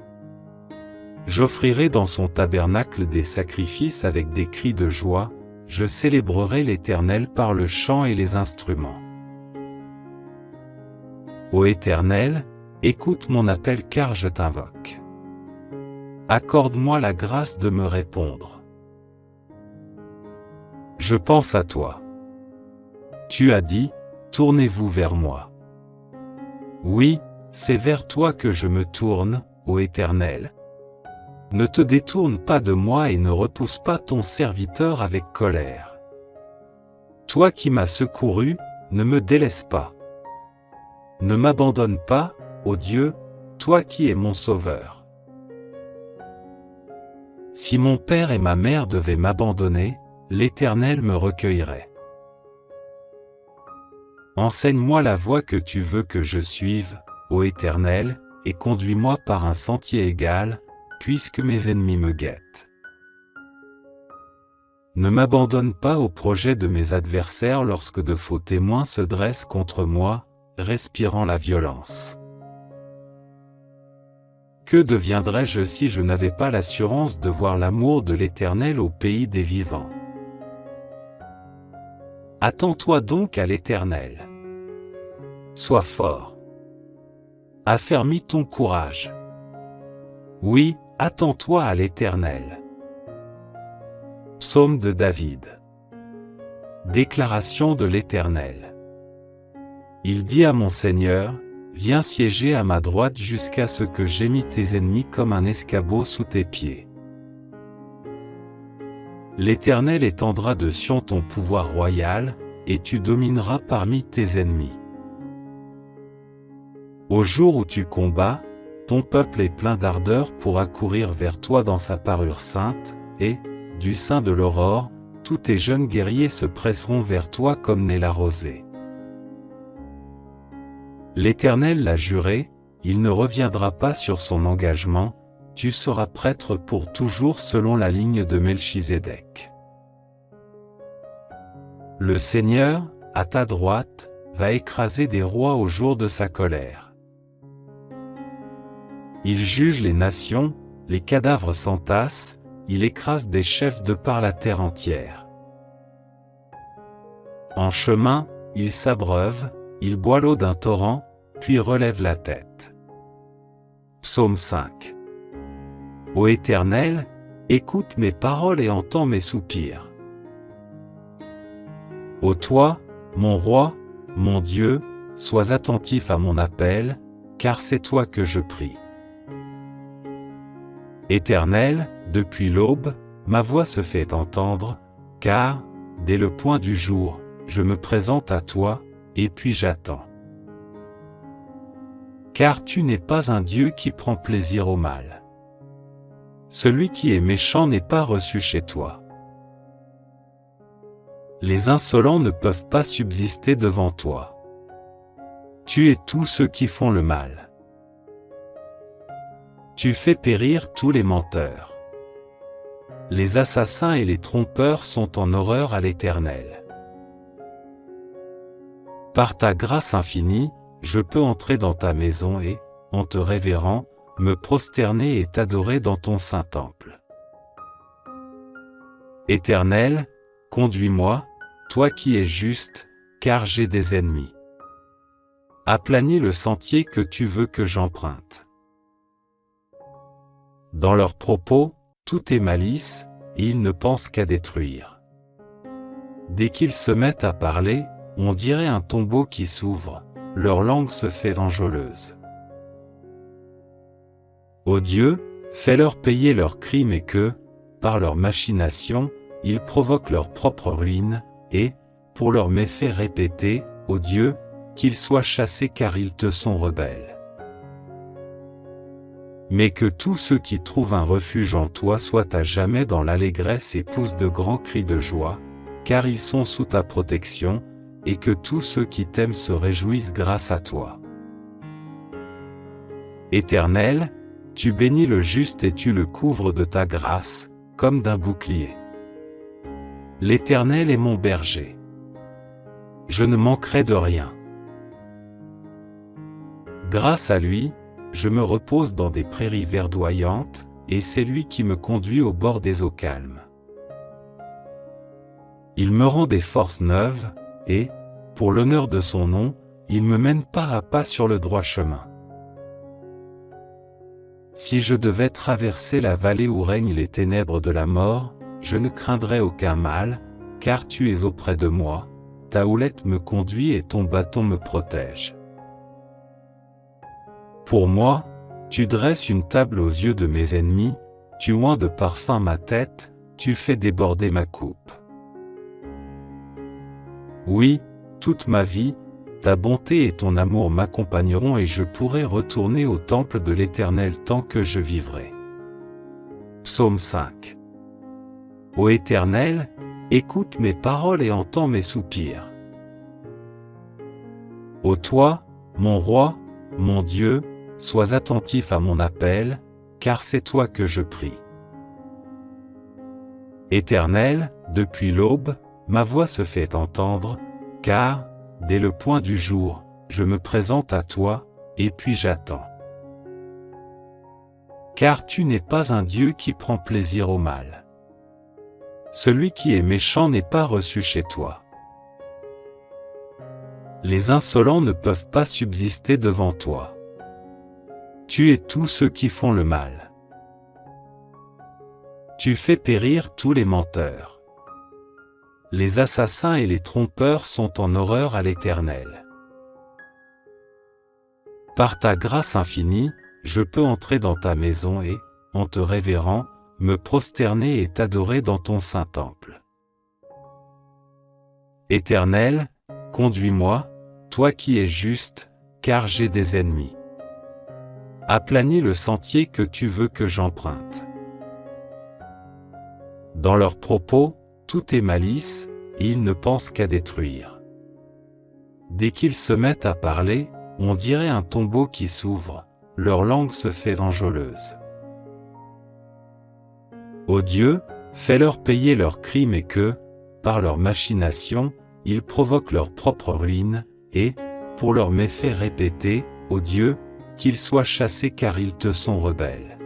J'offrirai dans son tabernacle des sacrifices avec des cris de joie, je célébrerai l'Éternel par le chant et les instruments. Ô Éternel, écoute mon appel car je t'invoque. Accorde-moi la grâce de me répondre. Je pense à toi. Tu as dit, tournez-vous vers moi. Oui, c'est vers toi que je me tourne, ô Éternel. Ne te détourne pas de moi et ne repousse pas ton serviteur avec colère. Toi qui m'as secouru, ne me délaisse pas. Ne m'abandonne pas, ô Dieu, toi qui es mon sauveur. Si mon père et ma mère devaient m'abandonner, l'Éternel me recueillerait. Enseigne-moi la voie que tu veux que je suive, ô Éternel, et conduis-moi par un sentier égal, puisque mes ennemis me guettent. Ne m'abandonne pas au projet de mes adversaires lorsque de faux témoins se dressent contre moi, respirant la violence. Que deviendrais-je si je n'avais pas l'assurance de voir l'amour de l'Éternel au pays des vivants? Attends-toi donc à l'Éternel. Sois fort. Affermis ton courage. Oui, attends-toi à l'Éternel. Psaume de David. Déclaration de l'Éternel. Il dit à mon Seigneur, viens siéger à ma droite jusqu'à ce que j'aie mis tes ennemis comme un escabeau sous tes pieds. L'Éternel étendra de Sion ton pouvoir royal, et tu domineras parmi tes ennemis. Au jour où tu combats, ton peuple est plein d'ardeur pour accourir vers toi dans sa parure sainte, et, du sein de l'aurore, tous tes jeunes guerriers se presseront vers toi comme naît la rosée. L'Éternel l'a juré, il ne reviendra pas sur son engagement, tu seras prêtre pour toujours selon la ligne de Melchizedek. Le Seigneur, à ta droite, va écraser des rois au jour de sa colère. Il juge les nations, les cadavres s'entassent, il écrase des chefs de par la terre entière. En chemin, il s'abreuve, il boit l'eau d'un torrent, puis relève la tête. Psaume 5. Ô Éternel, écoute mes paroles et entends mes soupirs. Ô toi, mon roi, mon Dieu, sois attentif à mon appel, car c'est toi que je prie. Éternel, depuis l'aube, ma voix se fait entendre, car, dès le point du jour, je me présente à toi, et puis j'attends. Car tu n'es pas un Dieu qui prend plaisir au mal. Celui qui est méchant n'est pas reçu chez toi. Les insolents ne peuvent pas subsister devant toi. Tu es tous ceux qui font le mal. Tu fais périr tous les menteurs. Les assassins et les trompeurs sont en horreur à l'Éternel. Par ta grâce infinie, je peux entrer dans ta maison et, en te révérant, me prosterner et t'adorer dans ton saint temple. Éternel, conduis-moi, toi qui es juste, car j'ai des ennemis. Aplanis le sentier que tu veux que j'emprunte. Dans leurs propos, tout est malice, et ils ne pensent qu'à détruire. Dès qu'ils se mettent à parler, on dirait un tombeau qui s'ouvre, leur langue se fait enjôleuse. Ô Dieu, fais-leur payer leurs crimes et que, par leurs machinations, ils provoquent leur propre ruine, et, pour leurs méfaits répétés, ô Dieu, qu'ils soient chassés car ils te sont rebelles. Mais que tous ceux qui trouvent un refuge en toi soient à jamais dans l'allégresse et poussent de grands cris de joie, car ils sont sous ta protection, et que tous ceux qui t'aiment se réjouissent grâce à toi. Éternel, tu bénis le juste et tu le couvres de ta grâce, comme d'un bouclier. L'Éternel est mon berger. Je ne manquerai de rien. Grâce à lui, je me repose dans des prairies verdoyantes, et c'est lui qui me conduit au bord des eaux calmes. Il me rend des forces neuves, et, pour l'honneur de son nom, il me mène pas à pas sur le droit chemin. Si je devais traverser la vallée où règnent les ténèbres de la mort, je ne craindrais aucun mal, car tu es auprès de moi, ta houlette me conduit et ton bâton me protège. Pour moi, tu dresses une table aux yeux de mes ennemis, tu oins de parfum ma tête, tu fais déborder ma coupe. Oui, toute ma vie, ta bonté et ton amour m'accompagneront et je pourrai retourner au temple de l'Éternel tant que je vivrai. Psaume 5. Ô Éternel, écoute mes paroles et entends mes soupirs. Ô toi, mon roi, mon Dieu, sois attentif à mon appel, car c'est toi que je prie. Éternel, depuis l'aube, ma voix se fait entendre, car, dès le point du jour, je me présente à toi, et puis j'attends. Car tu n'es pas un Dieu qui prend plaisir au mal. Celui qui est méchant n'est pas reçu chez toi. Les insolents ne peuvent pas subsister devant toi. Tu es tous ceux qui font le mal. Tu fais périr tous les menteurs. Les assassins et les trompeurs sont en horreur à l'Éternel. Par ta grâce infinie, je peux entrer dans ta maison et, en te révérant, me prosterner et t'adorer dans ton saint temple. Éternel, conduis-moi, toi qui es juste, car j'ai des ennemis. Aplanis le sentier que tu veux que j'emprunte. Dans leurs propos, tout est malice, et ils ne pensent qu'à détruire. Dès qu'ils se mettent à parler, on dirait un tombeau qui s'ouvre, leur langue se fait enjôleuse. Ô Dieu, fais-leur payer leurs crimes et que, par leurs machinations, ils provoquent leur propre ruine, et, pour leurs méfaits répétés, ô Dieu, qu'ils soient chassés car ils te sont rebelles.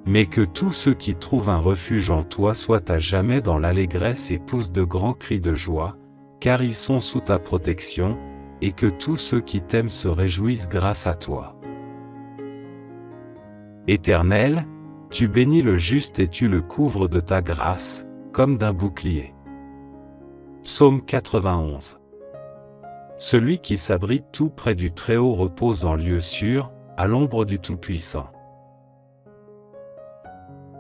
Mais que tous ceux qui trouvent un refuge en toi soient à jamais dans l'allégresse et poussent de grands cris de joie, car ils sont sous ta protection, et que tous ceux qui t'aiment se réjouissent grâce à toi. Éternel, tu bénis le juste et tu le couvres de ta grâce, comme d'un bouclier. Psaume 91. Celui qui s'abrite tout près du Très-Haut repose en lieu sûr, à l'ombre du Tout-Puissant.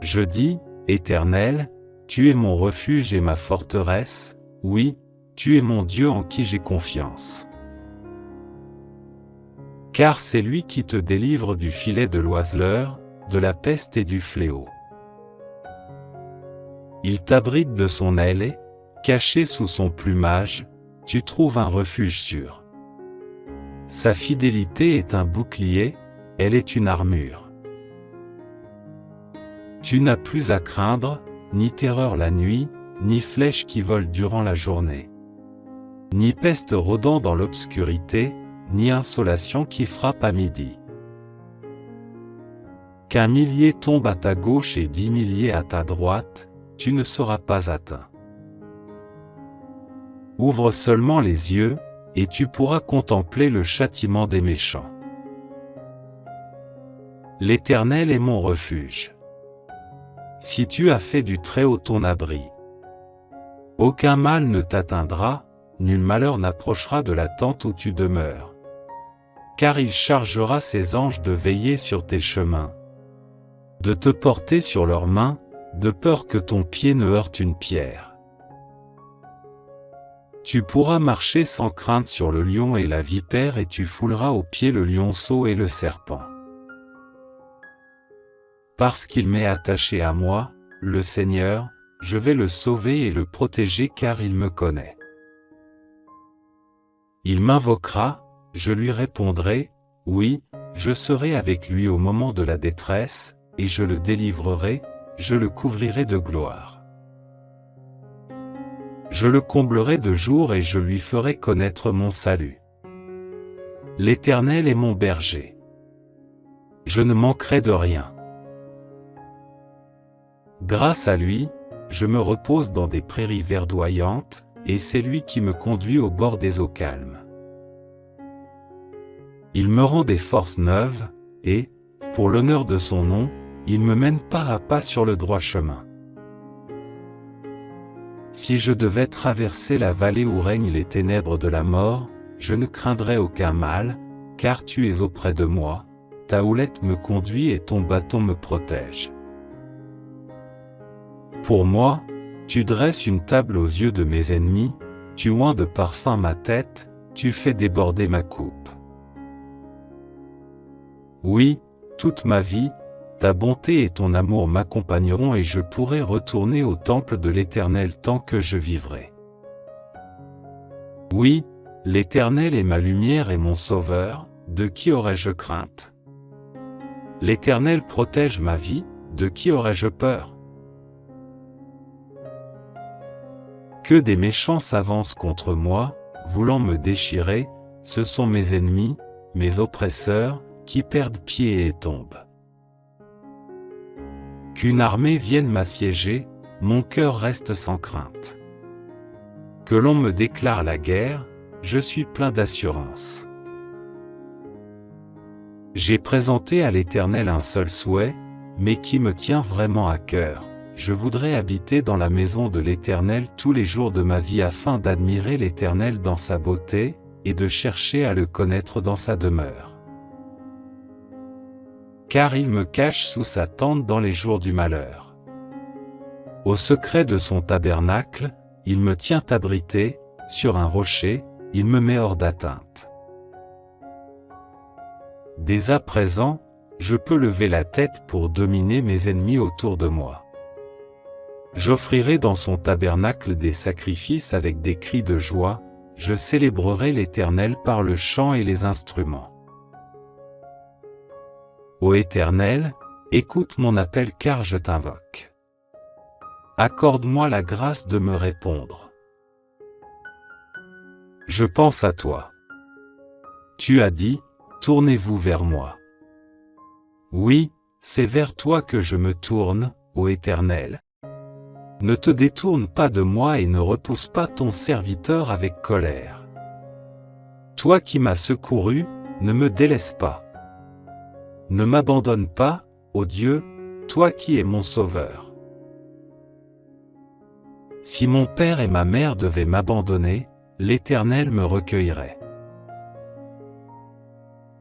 Je dis, Éternel, tu es mon refuge et ma forteresse, oui, tu es mon Dieu en qui j'ai confiance. Car c'est lui qui te délivre du filet de l'oiseleur, de la peste et du fléau. Il t'abrite de son aile et, caché sous son plumage, tu trouves un refuge sûr. Sa fidélité est un bouclier, elle est une armure. Tu n'as plus à craindre, ni terreur la nuit, ni flèche qui vole durant la journée. Ni peste rôdant dans l'obscurité, ni insolation qui frappe à midi. Qu'un millier tombe à ta gauche et 10 milliers à ta droite, tu ne seras pas atteint. Ouvre seulement les yeux, et tu pourras contempler le châtiment des méchants. L'Éternel est mon refuge. Si tu as fait du Très-Haut ton abri, aucun mal ne t'atteindra, nul malheur n'approchera de la tente où tu demeures. Car il chargera ses anges de veiller sur tes chemins, de te porter sur leurs mains, de peur que ton pied ne heurte une pierre. Tu pourras marcher sans crainte sur le lion et la vipère et tu fouleras aux pieds le lionceau et le serpent. Parce qu'il m'est attaché à moi, le Seigneur, je vais le sauver et le protéger car il me connaît. Il m'invoquera, je lui répondrai, oui, je serai avec lui au moment de la détresse, et je le délivrerai, je le couvrirai de gloire. Je le comblerai de jour et je lui ferai connaître mon salut. L'Éternel est mon berger. Je ne manquerai de rien. Grâce à lui, je me repose dans des prairies verdoyantes, et c'est lui qui me conduit au bord des eaux calmes. Il me rend des forces neuves, et, pour l'honneur de son nom, il me mène pas à pas sur le droit chemin. Si je devais traverser la vallée où règnent les ténèbres de la mort, je ne craindrais aucun mal, car tu es auprès de moi, ta houlette me conduit et ton bâton me protège. Pour moi, tu dresses une table aux yeux de mes ennemis, tu oins de parfum ma tête, tu fais déborder ma coupe. Oui, toute ma vie, ta bonté et ton amour m'accompagneront et je pourrai retourner au temple de l'Éternel tant que je vivrai. Oui, l'Éternel est ma lumière et mon sauveur, de qui aurais-je crainte? L'Éternel protège ma vie, de qui aurais-je peur? Que des méchants s'avancent contre moi, voulant me déchirer, ce sont mes ennemis, mes oppresseurs, qui perdent pied et tombent. Qu'une armée vienne m'assiéger, mon cœur reste sans crainte. Que l'on me déclare la guerre, je suis plein d'assurance. J'ai présenté à l'Éternel un seul souhait, mais qui me tient vraiment à cœur. Je voudrais habiter dans la maison de l'Éternel tous les jours de ma vie afin d'admirer l'Éternel dans sa beauté, et de chercher à le connaître dans sa demeure. Car il me cache sous sa tente dans les jours du malheur. Au secret de son tabernacle, il me tient abrité, sur un rocher, il me met hors d'atteinte. Dès à présent, je peux lever la tête pour dominer mes ennemis autour de moi. J'offrirai dans son tabernacle des sacrifices avec des cris de joie, je célébrerai l'Éternel par le chant et les instruments. Ô Éternel, écoute mon appel car je t'invoque. Accorde-moi la grâce de me répondre. Je pense à toi. Tu as dit, tournez-vous vers moi. Oui, c'est vers toi que je me tourne, ô Éternel. Ne te détourne pas de moi et ne repousse pas ton serviteur avec colère. Toi qui m'as secouru, ne me délaisse pas. Ne m'abandonne pas, ô Dieu, toi qui es mon sauveur. Si mon père et ma mère devaient m'abandonner, l'Éternel me recueillerait.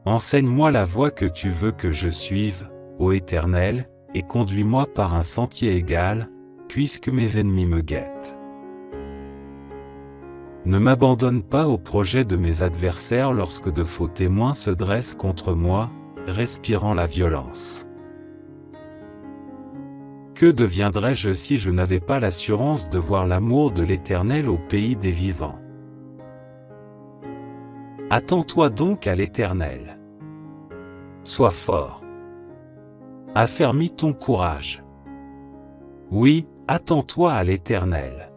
Enseigne-moi la voie que tu veux que je suive, ô Éternel, et conduis-moi par un sentier égal, puisque mes ennemis me guettent. Ne m'abandonne pas au projet de mes adversaires lorsque de faux témoins se dressent contre moi, respirant la violence. Que deviendrais-je si je n'avais pas l'assurance de voir l'amour de l'Éternel au pays des vivants? Attends-toi donc à l'Éternel. Sois fort. Affermis ton courage. Oui, attends-toi à l'Éternel.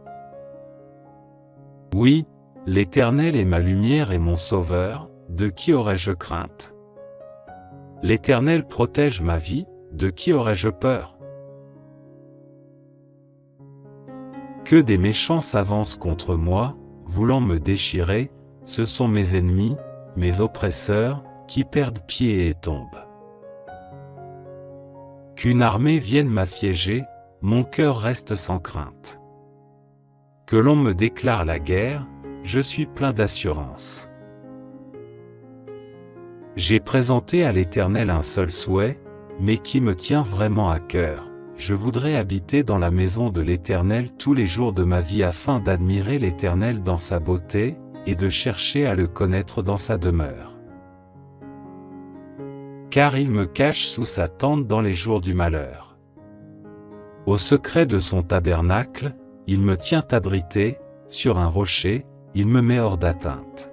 Oui, l'Éternel est ma lumière et mon sauveur, de qui aurais-je crainte? L'Éternel protège ma vie, de qui aurais-je peur? Que des méchants s'avancent contre moi, voulant me déchirer, ce sont mes ennemis, mes oppresseurs, qui perdent pied et tombent. Qu'une armée vienne m'assiéger, mon cœur reste sans crainte. Que l'on me déclare la guerre, je suis plein d'assurance. J'ai présenté à l'Éternel un seul souhait, mais qui me tient vraiment à cœur. Je voudrais habiter dans la maison de l'Éternel tous les jours de ma vie afin d'admirer l'Éternel dans sa beauté, et de chercher à le connaître dans sa demeure. Car il me cache sous sa tente dans les jours du malheur. Au secret de son tabernacle, il me tient abrité, sur un rocher, il me met hors d'atteinte.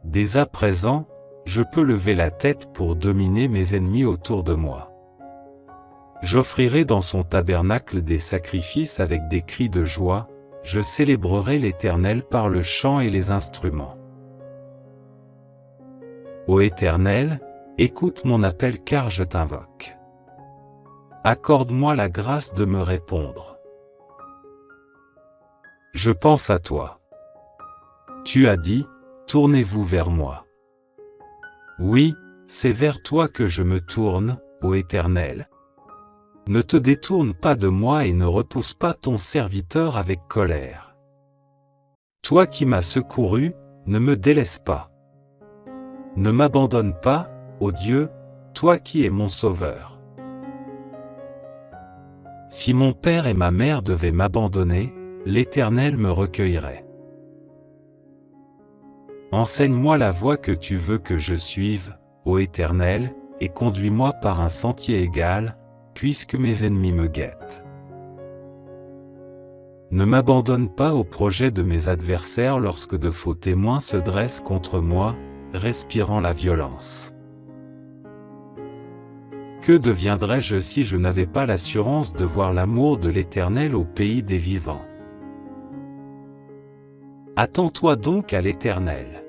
Dès à présent, je peux lever la tête pour dominer mes ennemis autour de moi. J'offrirai dans son tabernacle des sacrifices avec des cris de joie, je célébrerai l'Éternel par le chant et les instruments. Ô Éternel, écoute mon appel car je t'invoque. Accorde-moi la grâce de me répondre. Je pense à toi. Tu as dit, tournez-vous vers moi. Oui, c'est vers toi que je me tourne, ô Éternel. Ne te détourne pas de moi et ne repousse pas ton serviteur avec colère. Toi qui m'as secouru, ne me délaisse pas. Ne m'abandonne pas, ô Dieu, toi qui es mon sauveur. Si mon père et ma mère devaient m'abandonner, l'Éternel me recueillerait. Enseigne-moi la voie que tu veux que je suive, ô Éternel, et conduis-moi par un sentier égal, puisque mes ennemis me guettent. Ne m'abandonne pas au projet de mes adversaires lorsque de faux témoins se dressent contre moi, respirant la violence. Que deviendrais-je si je n'avais pas l'assurance de voir l'amour de l'Éternel au pays des vivants? Attends-toi donc à l'Éternel.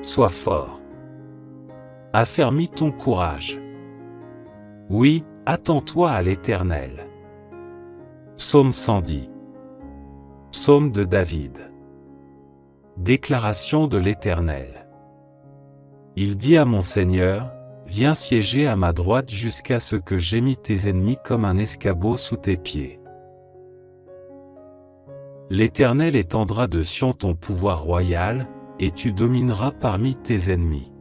Sois fort. Affermis ton courage. Oui, attends-toi à l'Éternel. Psaume 110. Psaume de David. Déclaration de l'Éternel. Il dit à mon Seigneur, viens siéger à ma droite jusqu'à ce que j'aie mis tes ennemis comme un escabeau sous tes pieds. L'Éternel étendra de Sion ton pouvoir royal, et tu domineras parmi tes ennemis.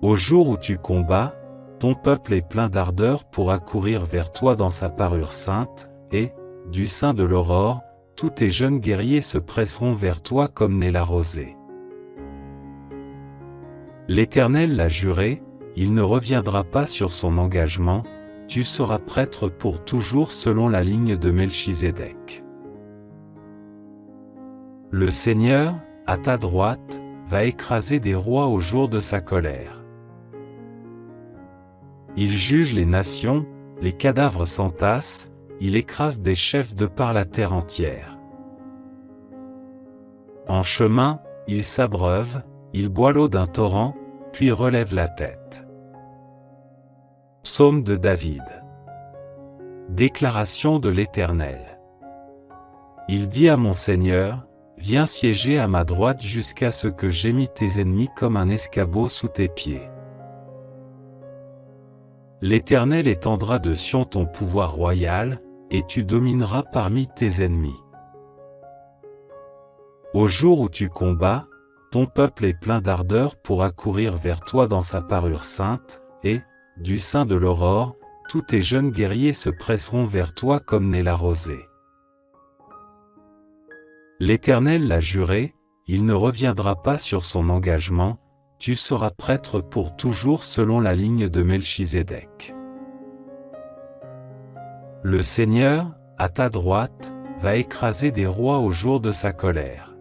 Au jour où tu combats, ton peuple est plein d'ardeur pour accourir vers toi dans sa parure sainte, et, du sein de l'aurore, tous tes jeunes guerriers se presseront vers toi comme naît la rosée. L'Éternel l'a juré, il ne reviendra pas sur son engagement, tu seras prêtre pour toujours selon la ligne de Melchizedek. Le Seigneur, à ta droite, va écraser des rois au jour de sa colère. Il juge les nations, les cadavres s'entassent, il écrase des chefs de par la terre entière. En chemin, il s'abreuve, il boit l'eau d'un torrent, puis relève la tête. Psaume de David. Déclaration de l'Éternel. Il dit à mon Seigneur, viens siéger à ma droite jusqu'à ce que j'aie mis tes ennemis comme un escabeau sous tes pieds. L'Éternel étendra de Sion ton pouvoir royal, et tu domineras parmi tes ennemis. Au jour où tu combats, ton peuple est plein d'ardeur pour accourir vers toi dans sa parure sainte, et, du sein de l'aurore, tous tes jeunes guerriers se presseront vers toi comme naît la rosée. L'Éternel l'a juré, il ne reviendra pas sur son engagement, tu seras prêtre pour toujours selon la ligne de Melchizedek. Le Seigneur, à ta droite, va écraser des rois au jour de sa colère.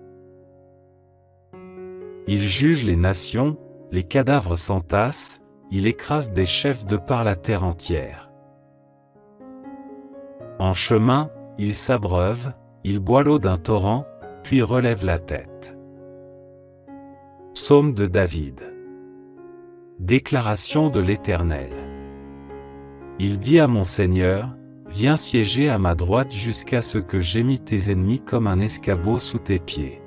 Il juge les nations, les cadavres s'entassent, il écrase des chefs de par la terre entière. En chemin, il s'abreuve, il boit l'eau d'un torrent, puis relève la tête. Psaume de David. Déclaration de l'Éternel. Il dit à mon Seigneur, viens siéger à ma droite jusqu'à ce que j'aie mis tes ennemis comme un escabeau sous tes pieds.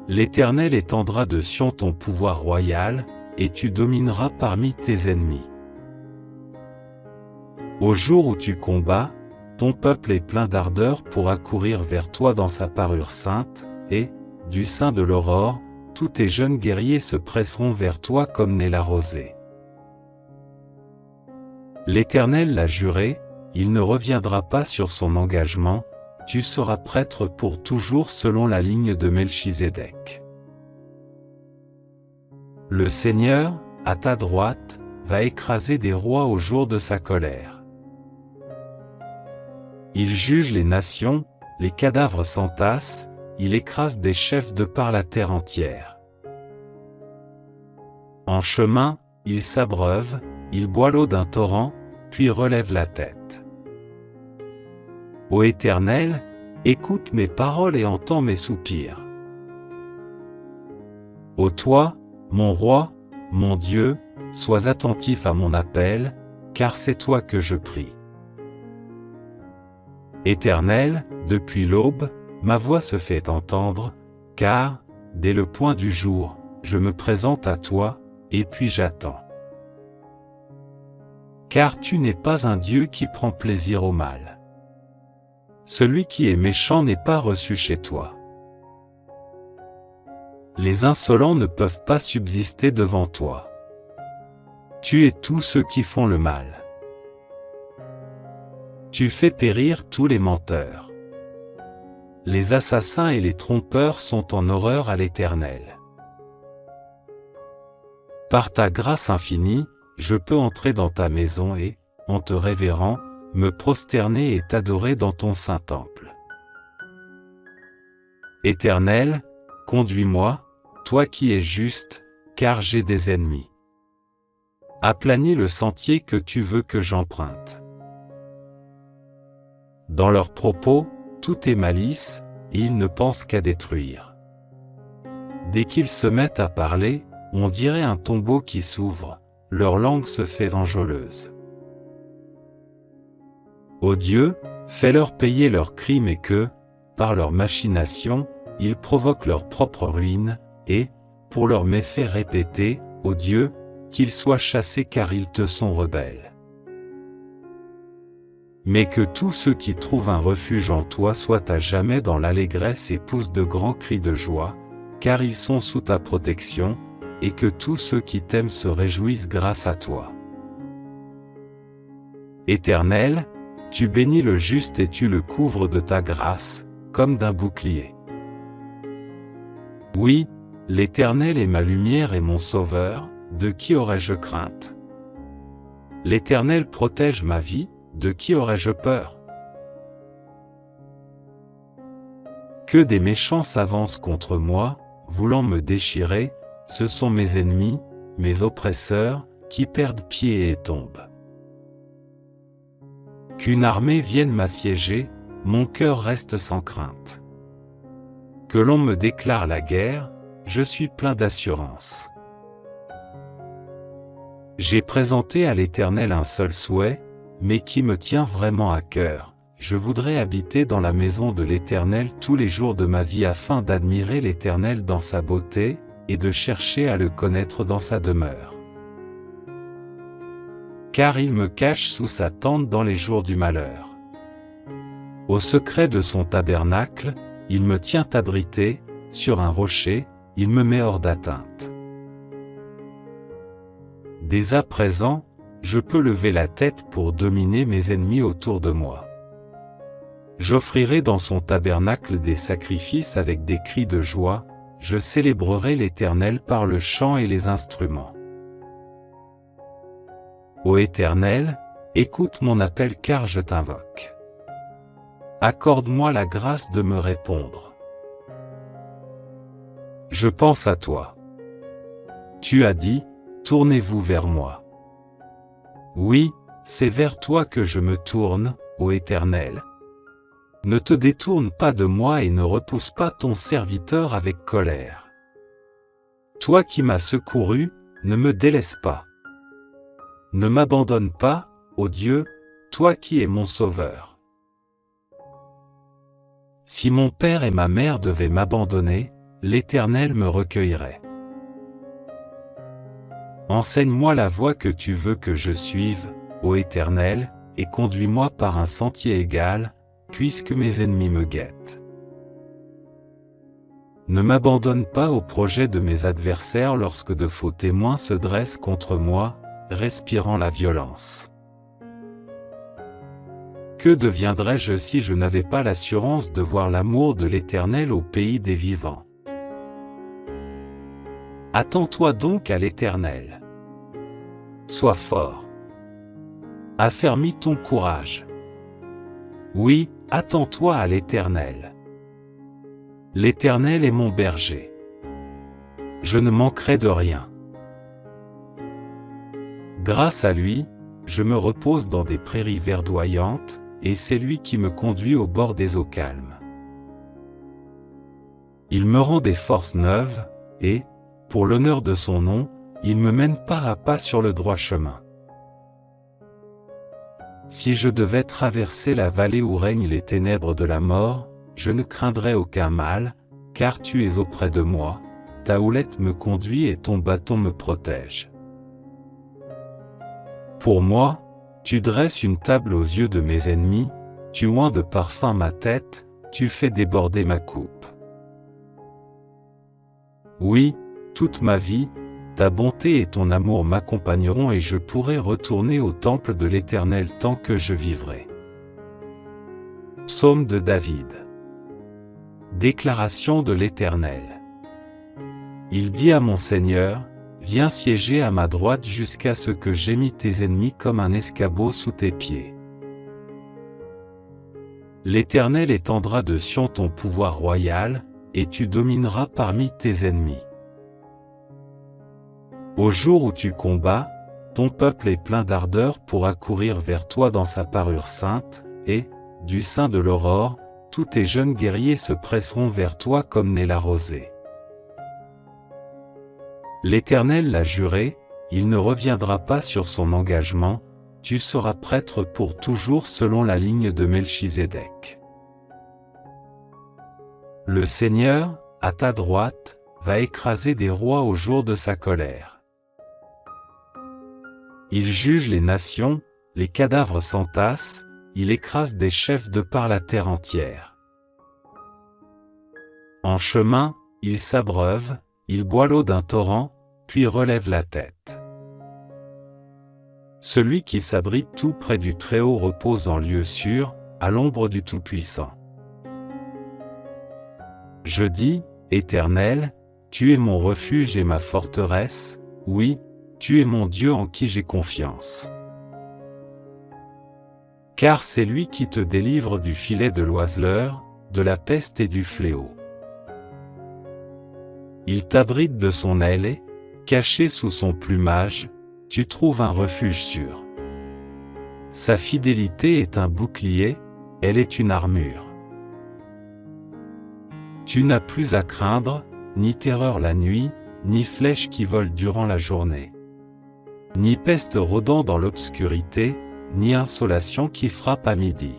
L'Éternel étendra de Sion ton pouvoir royal, et tu domineras parmi tes ennemis. Au jour où tu combats, ton peuple est plein d'ardeur pour accourir vers toi dans sa parure sainte, et, du sein de l'aurore, tous tes jeunes guerriers se presseront vers toi comme naît la rosée. L'Éternel l'a juré, il ne reviendra pas sur son engagement, tu seras prêtre pour toujours selon la ligne de Melchizedek. Le Seigneur, à ta droite, va écraser des rois au jour de sa colère. Il juge les nations, les cadavres s'entassent, il écrase des chefs de par la terre entière. En chemin, il s'abreuve, il boit l'eau d'un torrent, puis relève la tête. Ô Éternel, écoute mes paroles et entends mes soupirs. Ô toi, mon roi, mon Dieu, sois attentif à mon appel, car c'est toi que je prie. Éternel, depuis l'aube, ma voix se fait entendre, car, dès le point du jour, je me présente à toi, et puis j'attends. Car tu n'es pas un Dieu qui prend plaisir au mal. Celui qui est méchant n'est pas reçu chez toi. Les insolents ne peuvent pas subsister devant toi. Tu es tous ceux qui font le mal. Tu fais périr tous les menteurs. Les assassins et les trompeurs sont en horreur à l'Éternel. Par ta grâce infinie, je peux entrer dans ta maison et, en te révérant, me prosterner et t'adorer dans ton saint temple. Éternel, conduis-moi, toi qui es juste, car j'ai des ennemis. Aplanis le sentier que tu veux que j'emprunte. Dans leurs propos, tout est malice, et ils ne pensent qu'à détruire. Dès qu'ils se mettent à parler, on dirait un tombeau qui s'ouvre, leur langue se fait enjôleuse. Ô Dieu, fais-leur payer leurs crimes et que, par leurs machinations, ils provoquent leur propre ruine, et, pour leurs méfaits répétés, ô Dieu, qu'ils soient chassés car ils te sont rebelles. Mais que tous ceux qui trouvent un refuge en toi soient à jamais dans l'allégresse et poussent de grands cris de joie, car ils sont sous ta protection, et que tous ceux qui t'aiment se réjouissent grâce à toi. Éternel, tu bénis le juste et tu le couvres de ta grâce, comme d'un bouclier. Oui, l'Éternel est ma lumière et mon sauveur, de qui aurais-je crainte? L'Éternel protège ma vie, de qui aurais-je peur? Que des méchants s'avancent contre moi, voulant me déchirer, ce sont mes ennemis, mes oppresseurs, qui perdent pied et tombent. Qu'une armée vienne m'assiéger, mon cœur reste sans crainte. Que l'on me déclare la guerre, je suis plein d'assurance. J'ai présenté à l'Éternel un seul souhait, mais qui me tient vraiment à cœur. Je voudrais habiter dans la maison de l'Éternel tous les jours de ma vie afin d'admirer l'Éternel dans sa beauté, et de chercher à le connaître dans sa demeure. Car il me cache sous sa tente dans les jours du malheur. Au secret de son tabernacle, il me tient abrité, sur un rocher, il me met hors d'atteinte. Dès à présent, je peux lever la tête pour dominer mes ennemis autour de moi. J'offrirai dans son tabernacle des sacrifices avec des cris de joie, je célébrerai l'Éternel par le chant et les instruments. Ô Éternel, écoute mon appel car je t'invoque. Accorde-moi la grâce de me répondre. Je pense à toi. Tu as dit, tournez-vous vers moi. Oui, c'est vers toi que je me tourne, ô Éternel. Ne te détourne pas de moi et ne repousse pas ton serviteur avec colère. Toi qui m'as secouru, ne me délaisse pas. Ne m'abandonne pas, ô Dieu, toi qui es mon sauveur. Si mon père et ma mère devaient m'abandonner, l'Éternel me recueillerait. Enseigne-moi la voie que tu veux que je suive, ô Éternel, et conduis-moi par un sentier égal, puisque mes ennemis me guettent. Ne m'abandonne pas au projet de mes adversaires lorsque de faux témoins se dressent contre moi, respirant la violence. Que deviendrais-je si je n'avais pas l'assurance de voir l'amour de l'Éternel au pays des vivants? Attends-toi donc à l'Éternel. Sois fort. Affermis ton courage. Oui, attends-toi à l'Éternel. L'Éternel est mon berger. Je ne manquerai de rien. Grâce à lui, je me repose dans des prairies verdoyantes, et c'est lui qui me conduit au bord des eaux calmes. Il me rend des forces neuves, et, pour l'honneur de son nom, il me mène pas à pas sur le droit chemin. Si je devais traverser la vallée où règnent les ténèbres de la mort, je ne craindrais aucun mal, car tu es auprès de moi, ta houlette me conduit et ton bâton me protège. Pour moi, tu dresses une table aux yeux de mes ennemis, tu oins de parfum ma tête, tu fais déborder ma coupe. Oui, toute ma vie, ta bonté et ton amour m'accompagneront et je pourrai retourner au temple de l'Éternel tant que je vivrai. Psaume de David. Déclaration de l'Éternel. Il dit à mon Seigneur, viens siéger à ma droite jusqu'à ce que j'aie mis tes ennemis comme un escabeau sous tes pieds. L'Éternel étendra de Sion ton pouvoir royal, et tu domineras parmi tes ennemis. Au jour où tu combats, ton peuple est plein d'ardeur pour accourir vers toi dans sa parure sainte, et, du sein de l'aurore, tous tes jeunes guerriers se presseront vers toi comme naît la rosée. L'Éternel l'a juré, il ne reviendra pas sur son engagement, tu seras prêtre pour toujours selon la ligne de Melchizedek. Le Seigneur, à ta droite, va écraser des rois au jour de sa colère. Il juge les nations, les cadavres s'entassent, il écrase des chefs de par la terre entière. En chemin, il s'abreuve, il boit l'eau d'un torrent, puis relève la tête. Celui qui s'abrite tout près du Très-Haut repose en lieu sûr, à l'ombre du Tout-Puissant. Je dis, Éternel, tu es mon refuge et ma forteresse, oui, tu es mon Dieu en qui j'ai confiance. Car c'est lui qui te délivre du filet de l'oiseleur, de la peste et du fléau. Il t'abrite de son aile et, caché sous son plumage, tu trouves un refuge sûr. Sa fidélité est un bouclier, elle est une armure. Tu n'as plus à craindre, ni terreur la nuit, ni flèche qui vole durant la journée. Ni peste rôdant dans l'obscurité, ni insolation qui frappe à midi.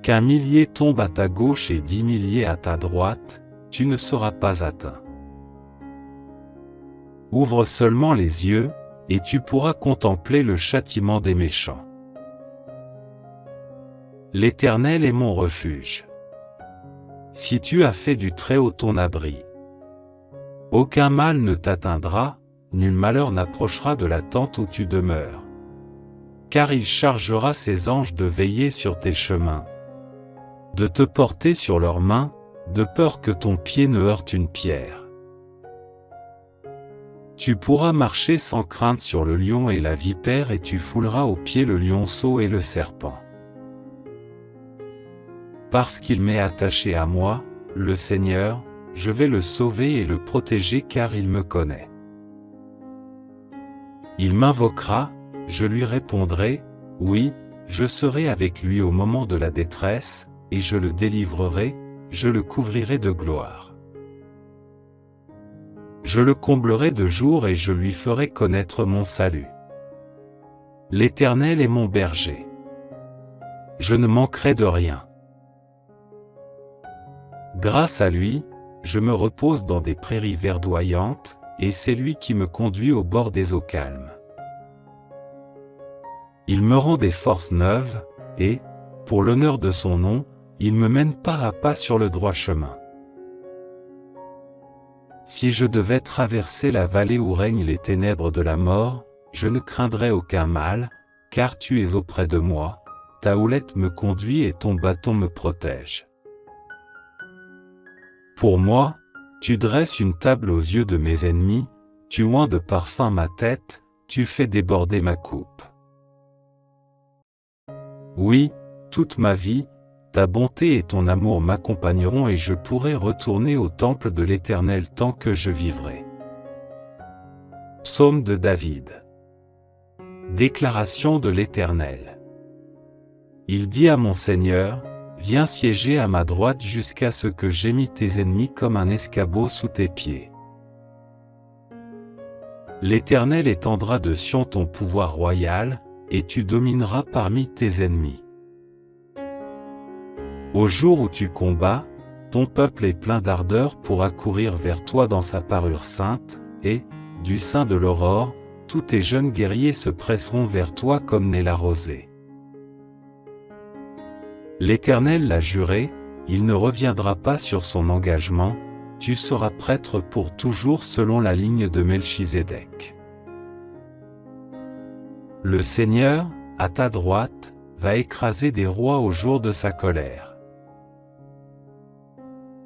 Qu'un millier tombe à ta gauche et 10 milliers à ta droite, tu ne seras pas atteint. Ouvre seulement les yeux, et tu pourras contempler le châtiment des méchants. L'Éternel est mon refuge. Si tu as fait du Très-Haut ton abri, aucun mal ne t'atteindra, nul malheur n'approchera de la tente où tu demeures. Car il chargera ses anges de veiller sur tes chemins, de te porter sur leurs mains, de peur que ton pied ne heurte une pierre. Tu pourras marcher sans crainte sur le lion et la vipère et tu fouleras aux pieds le lionceau et le serpent. Parce qu'il m'est attaché à moi, le Seigneur, je vais le sauver et le protéger car il me connaît. Il m'invoquera, je lui répondrai, oui, je serai avec lui au moment de la détresse, et je le délivrerai, je le couvrirai de gloire. Je le comblerai de jour et je lui ferai connaître mon salut. L'Éternel est mon berger. Je ne manquerai de rien. Grâce à lui, je me repose dans des prairies verdoyantes, et c'est lui qui me conduit au bord des eaux calmes. Il me rend des forces neuves, et, pour l'honneur de son nom, il me mène pas à pas sur le droit chemin. Si je devais traverser la vallée où règnent les ténèbres de la mort, je ne craindrais aucun mal, car tu es auprès de moi, ta houlette me conduit et ton bâton me protège. Pour moi, tu dresses une table aux yeux de mes ennemis, tu oins de parfum ma tête, tu fais déborder ma coupe. Oui, toute ma vie, ta bonté et ton amour m'accompagneront et je pourrai retourner au temple de l'Éternel tant que je vivrai. Psaume de David. Déclaration de l'Éternel. Il dit à mon Seigneur, viens siéger à ma droite jusqu'à ce que j'aie mis tes ennemis comme un escabeau sous tes pieds. L'Éternel étendra de Sion ton pouvoir royal, et tu domineras parmi tes ennemis. Au jour où tu combats, ton peuple est plein d'ardeur pour accourir vers toi dans sa parure sainte, et, du sein de l'aurore, tous tes jeunes guerriers se presseront vers toi comme naît la rosée. L'Éternel l'a juré, il ne reviendra pas sur son engagement, tu seras prêtre pour toujours selon la ligne de Melchizedek. Le Seigneur, à ta droite, va écraser des rois au jour de sa colère.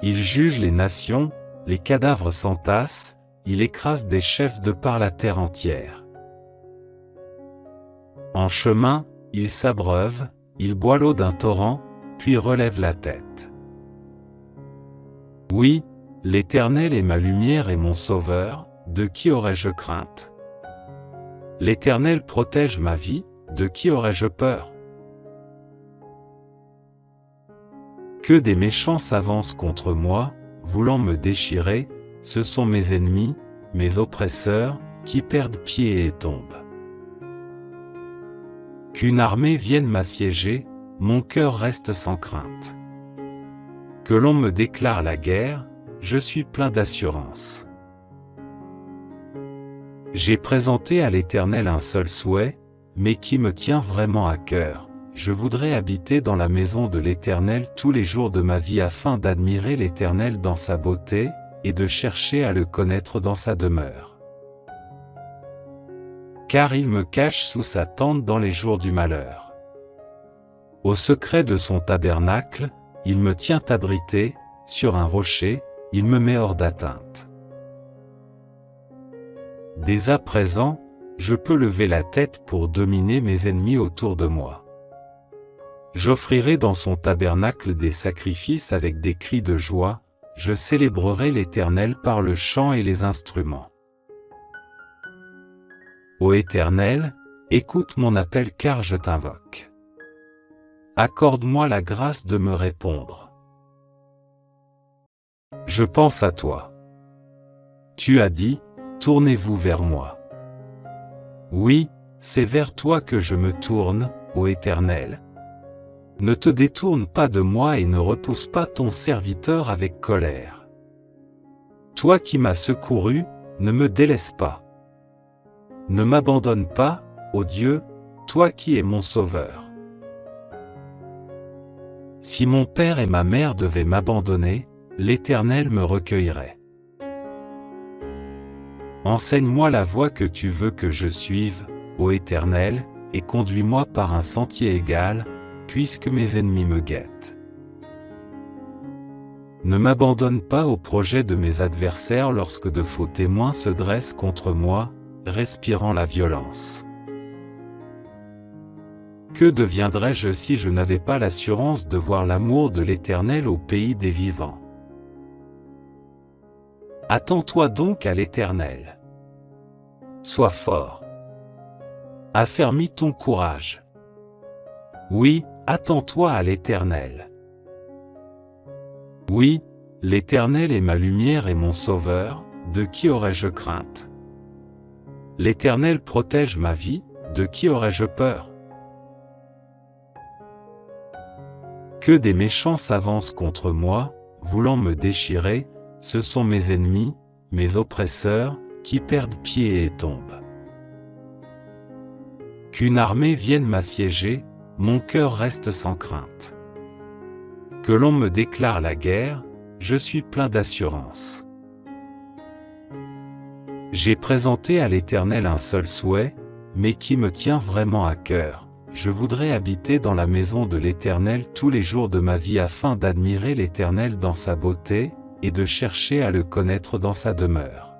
Il juge les nations, les cadavres s'entassent, il écrase des chefs de par la terre entière. En chemin, il s'abreuve, il boit l'eau d'un torrent, puis relève la tête. Oui, l'Éternel est ma lumière et mon sauveur, de qui aurais-je crainte? L'Éternel protège ma vie, de qui aurais-je peur? Que des méchants s'avancent contre moi, voulant me déchirer, ce sont mes ennemis, mes oppresseurs, qui perdent pied et tombent. Qu'une armée vienne m'assiéger, mon cœur reste sans crainte. Que l'on me déclare la guerre, je suis plein d'assurance. J'ai présenté à l'Éternel un seul souhait, mais qui me tient vraiment à cœur. Je voudrais habiter dans la maison de l'Éternel tous les jours de ma vie afin d'admirer l'Éternel dans sa beauté, et de chercher à le connaître dans sa demeure. Car il me cache sous sa tente dans les jours du malheur. Au secret de son tabernacle, il me tient abrité, sur un rocher, il me met hors d'atteinte. Dès à présent, je peux lever la tête pour dominer mes ennemis autour de moi. J'offrirai dans son tabernacle des sacrifices avec des cris de joie, je célébrerai l'Éternel par le chant et les instruments. Ô Éternel, écoute mon appel car je t'invoque. Accorde-moi la grâce de me répondre. Je pense à toi. Tu as dit, tournez-vous vers moi. Oui, c'est vers toi que je me tourne, ô Éternel. Ne te détourne pas de moi et ne repousse pas ton serviteur avec colère. Toi qui m'as secouru, ne me délaisse pas. Ne m'abandonne pas, ô Dieu, toi qui es mon sauveur. Si mon père et ma mère devaient m'abandonner, l'Éternel me recueillerait. Enseigne-moi la voie que tu veux que je suive, ô Éternel, et conduis-moi par un sentier égal, puisque mes ennemis me guettent. Ne m'abandonne pas au projet de mes adversaires lorsque de faux témoins se dressent contre moi, respirant la violence. Que deviendrais-je si je n'avais pas l'assurance de voir l'amour de l'Éternel au pays des vivants? Attends-toi donc à l'Éternel. Sois fort. Affermis ton courage. Oui, attends-toi à l'Éternel. Oui, l'Éternel est ma lumière et mon sauveur, de qui aurais-je crainte? L'Éternel protège ma vie, de qui aurais-je peur? Que des méchants s'avancent contre moi, voulant me déchirer, ce sont mes ennemis, mes oppresseurs, qui perdent pied et tombent. Qu'une armée vienne m'assiéger, mon cœur reste sans crainte. Que l'on me déclare la guerre, je suis plein d'assurance. J'ai présenté à l'Éternel un seul souhait, mais qui me tient vraiment à cœur. Je voudrais habiter dans la maison de l'Éternel tous les jours de ma vie afin d'admirer l'Éternel dans sa beauté, et de chercher à le connaître dans sa demeure.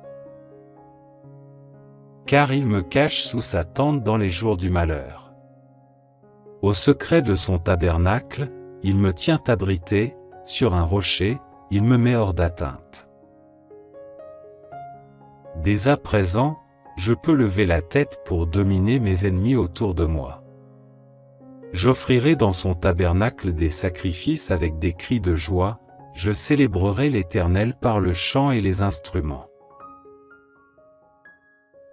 Car il me cache sous sa tente dans les jours du malheur. Au secret de son tabernacle, il me tient abrité, sur un rocher, il me met hors d'atteinte. Dès à présent, je peux lever la tête pour dominer mes ennemis autour de moi. J'offrirai dans son tabernacle des sacrifices avec des cris de joie, je célébrerai l'Éternel par le chant et les instruments.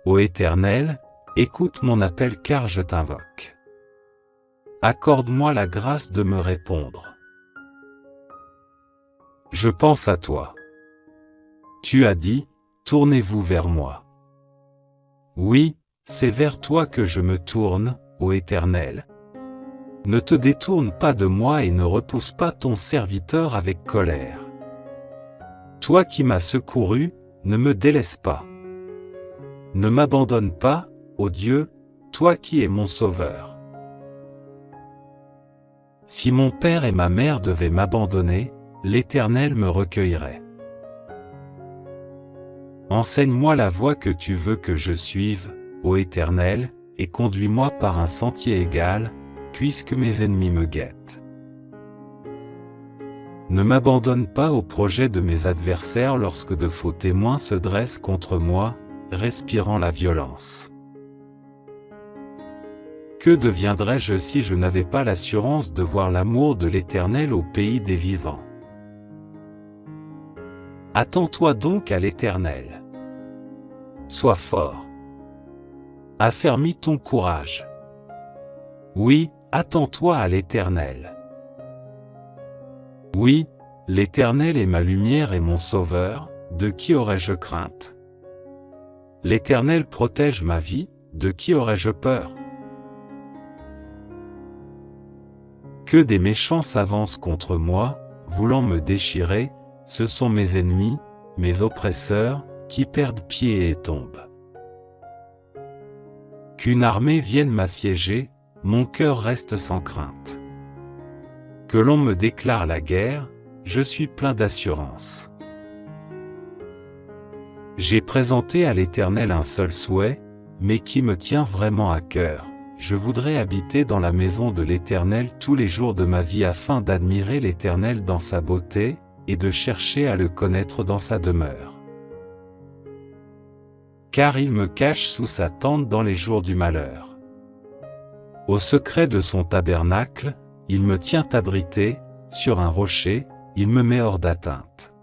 Ô Éternel, écoute mon appel car je t'invoque. Accorde-moi la grâce de me répondre. Je pense à toi. Tu as dit, tournez-vous vers moi. Oui, c'est vers toi que je me tourne, ô Éternel. Ne te détourne pas de moi et ne repousse pas ton serviteur avec colère. Toi qui m'as secouru, ne me délaisse pas. Ne m'abandonne pas, ô Dieu, toi qui es mon sauveur. Si mon père et ma mère devaient m'abandonner, l'Éternel me recueillerait. Enseigne-moi la voie que tu veux que je suive, ô Éternel, et conduis-moi par un sentier égal, puisque mes ennemis me guettent. Ne m'abandonne pas au projet de mes adversaires lorsque de faux témoins se dressent contre moi, respirant la violence. Que deviendrais-je si je n'avais pas l'assurance de voir l'amour de l'Éternel au pays des vivants? Attends-toi donc à l'Éternel. Sois fort. Affermis ton courage. Oui, attends-toi à l'Éternel. Oui, l'Éternel est ma lumière et mon sauveur, de qui aurais-je crainte? L'Éternel protège ma vie, de qui aurais-je peur? Que des méchants s'avancent contre moi, voulant me déchirer, ce sont mes ennemis, mes oppresseurs, qui perdent pied et tombent. Qu'une armée vienne m'assiéger, mon cœur reste sans crainte. Que l'on me déclare la guerre, je suis plein d'assurance. J'ai présenté à l'Éternel un seul souhait, mais qui me tient vraiment à cœur. Je voudrais habiter dans la maison de l'Éternel tous les jours de ma vie afin d'admirer l'Éternel dans sa beauté, et de chercher à le connaître dans sa demeure. Car il me cache sous sa tente dans les jours du malheur. Au secret de son tabernacle, il me tient abrité, sur un rocher, il me met hors d'atteinte.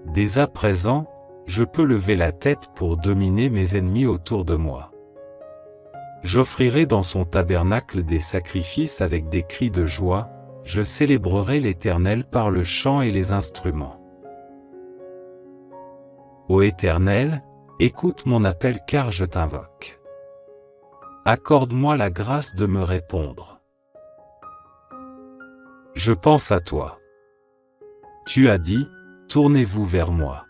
Dès à présent, je peux lever la tête pour dominer mes ennemis autour de moi. J'offrirai dans son tabernacle des sacrifices avec des cris de joie, je célébrerai l'Éternel par le chant et les instruments. Ô Éternel, écoute mon appel car je t'invoque. Accorde-moi la grâce de me répondre. Je pense à toi. Tu as dit, tournez-vous vers moi.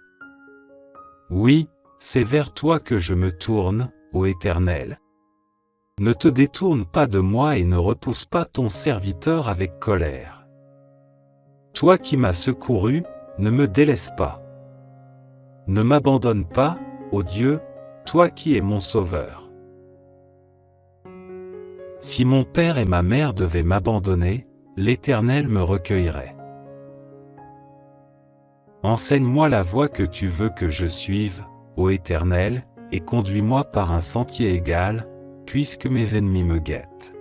Oui, c'est vers toi que je me tourne, ô Éternel. Ne te détourne pas de moi et ne repousse pas ton serviteur avec colère. Toi qui m'as secouru, ne me délaisse pas. Ne m'abandonne pas, ô Dieu, toi qui es mon sauveur. Si mon père et ma mère devaient m'abandonner, l'Éternel me recueillerait. Enseigne-moi la voie que tu veux que je suive, ô Éternel, et conduis-moi par un sentier égal, puisque mes ennemis me guettent.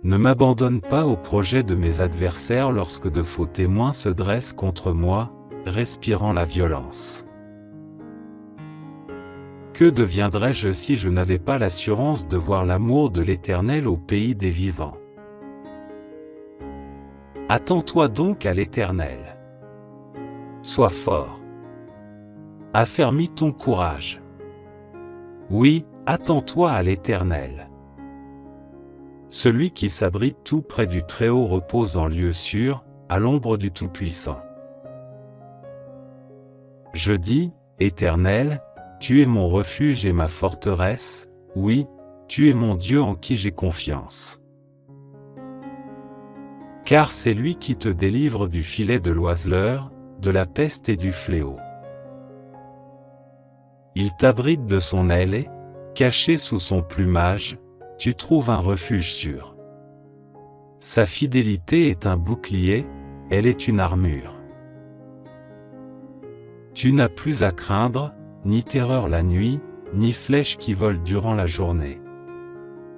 Ne m'abandonne pas au projet de mes adversaires lorsque de faux témoins se dressent contre moi, respirant la violence. Que deviendrais-je si je n'avais pas l'assurance de voir l'amour de l'Éternel au pays des vivants? Attends-toi donc à l'Éternel. Sois fort. Affermis ton courage. Oui, attends-toi à l'Éternel. Celui qui s'abrite tout près du Très-Haut repose en lieu sûr, à l'ombre du Tout-Puissant. Je dis, Éternel, tu es mon refuge et ma forteresse, oui, tu es mon Dieu en qui j'ai confiance. Car c'est lui qui te délivre du filet de l'oiseleur, de la peste et du fléau. Il t'abrite de son aile et, caché sous son plumage, tu trouves un refuge sûr. Sa fidélité est un bouclier, elle est une armure. Tu n'as plus à craindre, ni terreur la nuit, ni flèche qui vole durant la journée.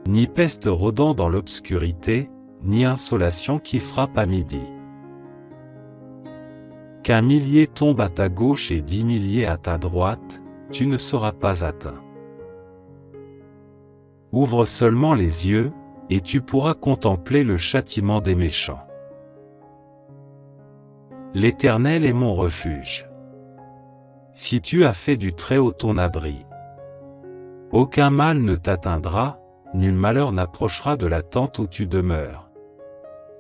Ni peste rôdant dans l'obscurité, ni insolation qui frappe à midi. Qu'un millier tombe à ta gauche et 10 milliers à ta droite, tu ne seras pas atteint. Ouvre seulement les yeux, et tu pourras contempler le châtiment des méchants. L'Éternel est mon refuge. Si tu as fait du Très-Haut ton abri, aucun mal ne t'atteindra, nul malheur n'approchera de la tente où tu demeures.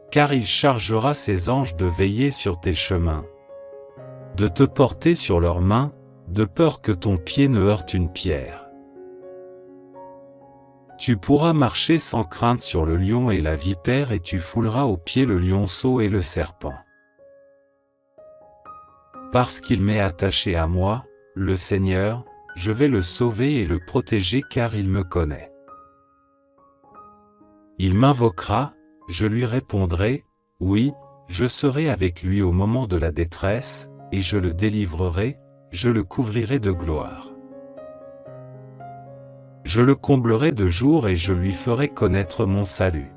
Car il chargera ses anges de veiller sur tes chemins, de te porter sur leurs mains, de peur que ton pied ne heurte une pierre. Tu pourras marcher sans crainte sur le lion et la vipère et tu fouleras aux pieds le lionceau et le serpent. Parce qu'il m'est attaché à moi, le Seigneur, je vais le sauver et le protéger car il me connaît. Il m'invoquera, je lui répondrai, oui, je serai avec lui au moment de la détresse, et je le délivrerai, je le couvrirai de gloire. Je le comblerai de jour et je lui ferai connaître mon salut.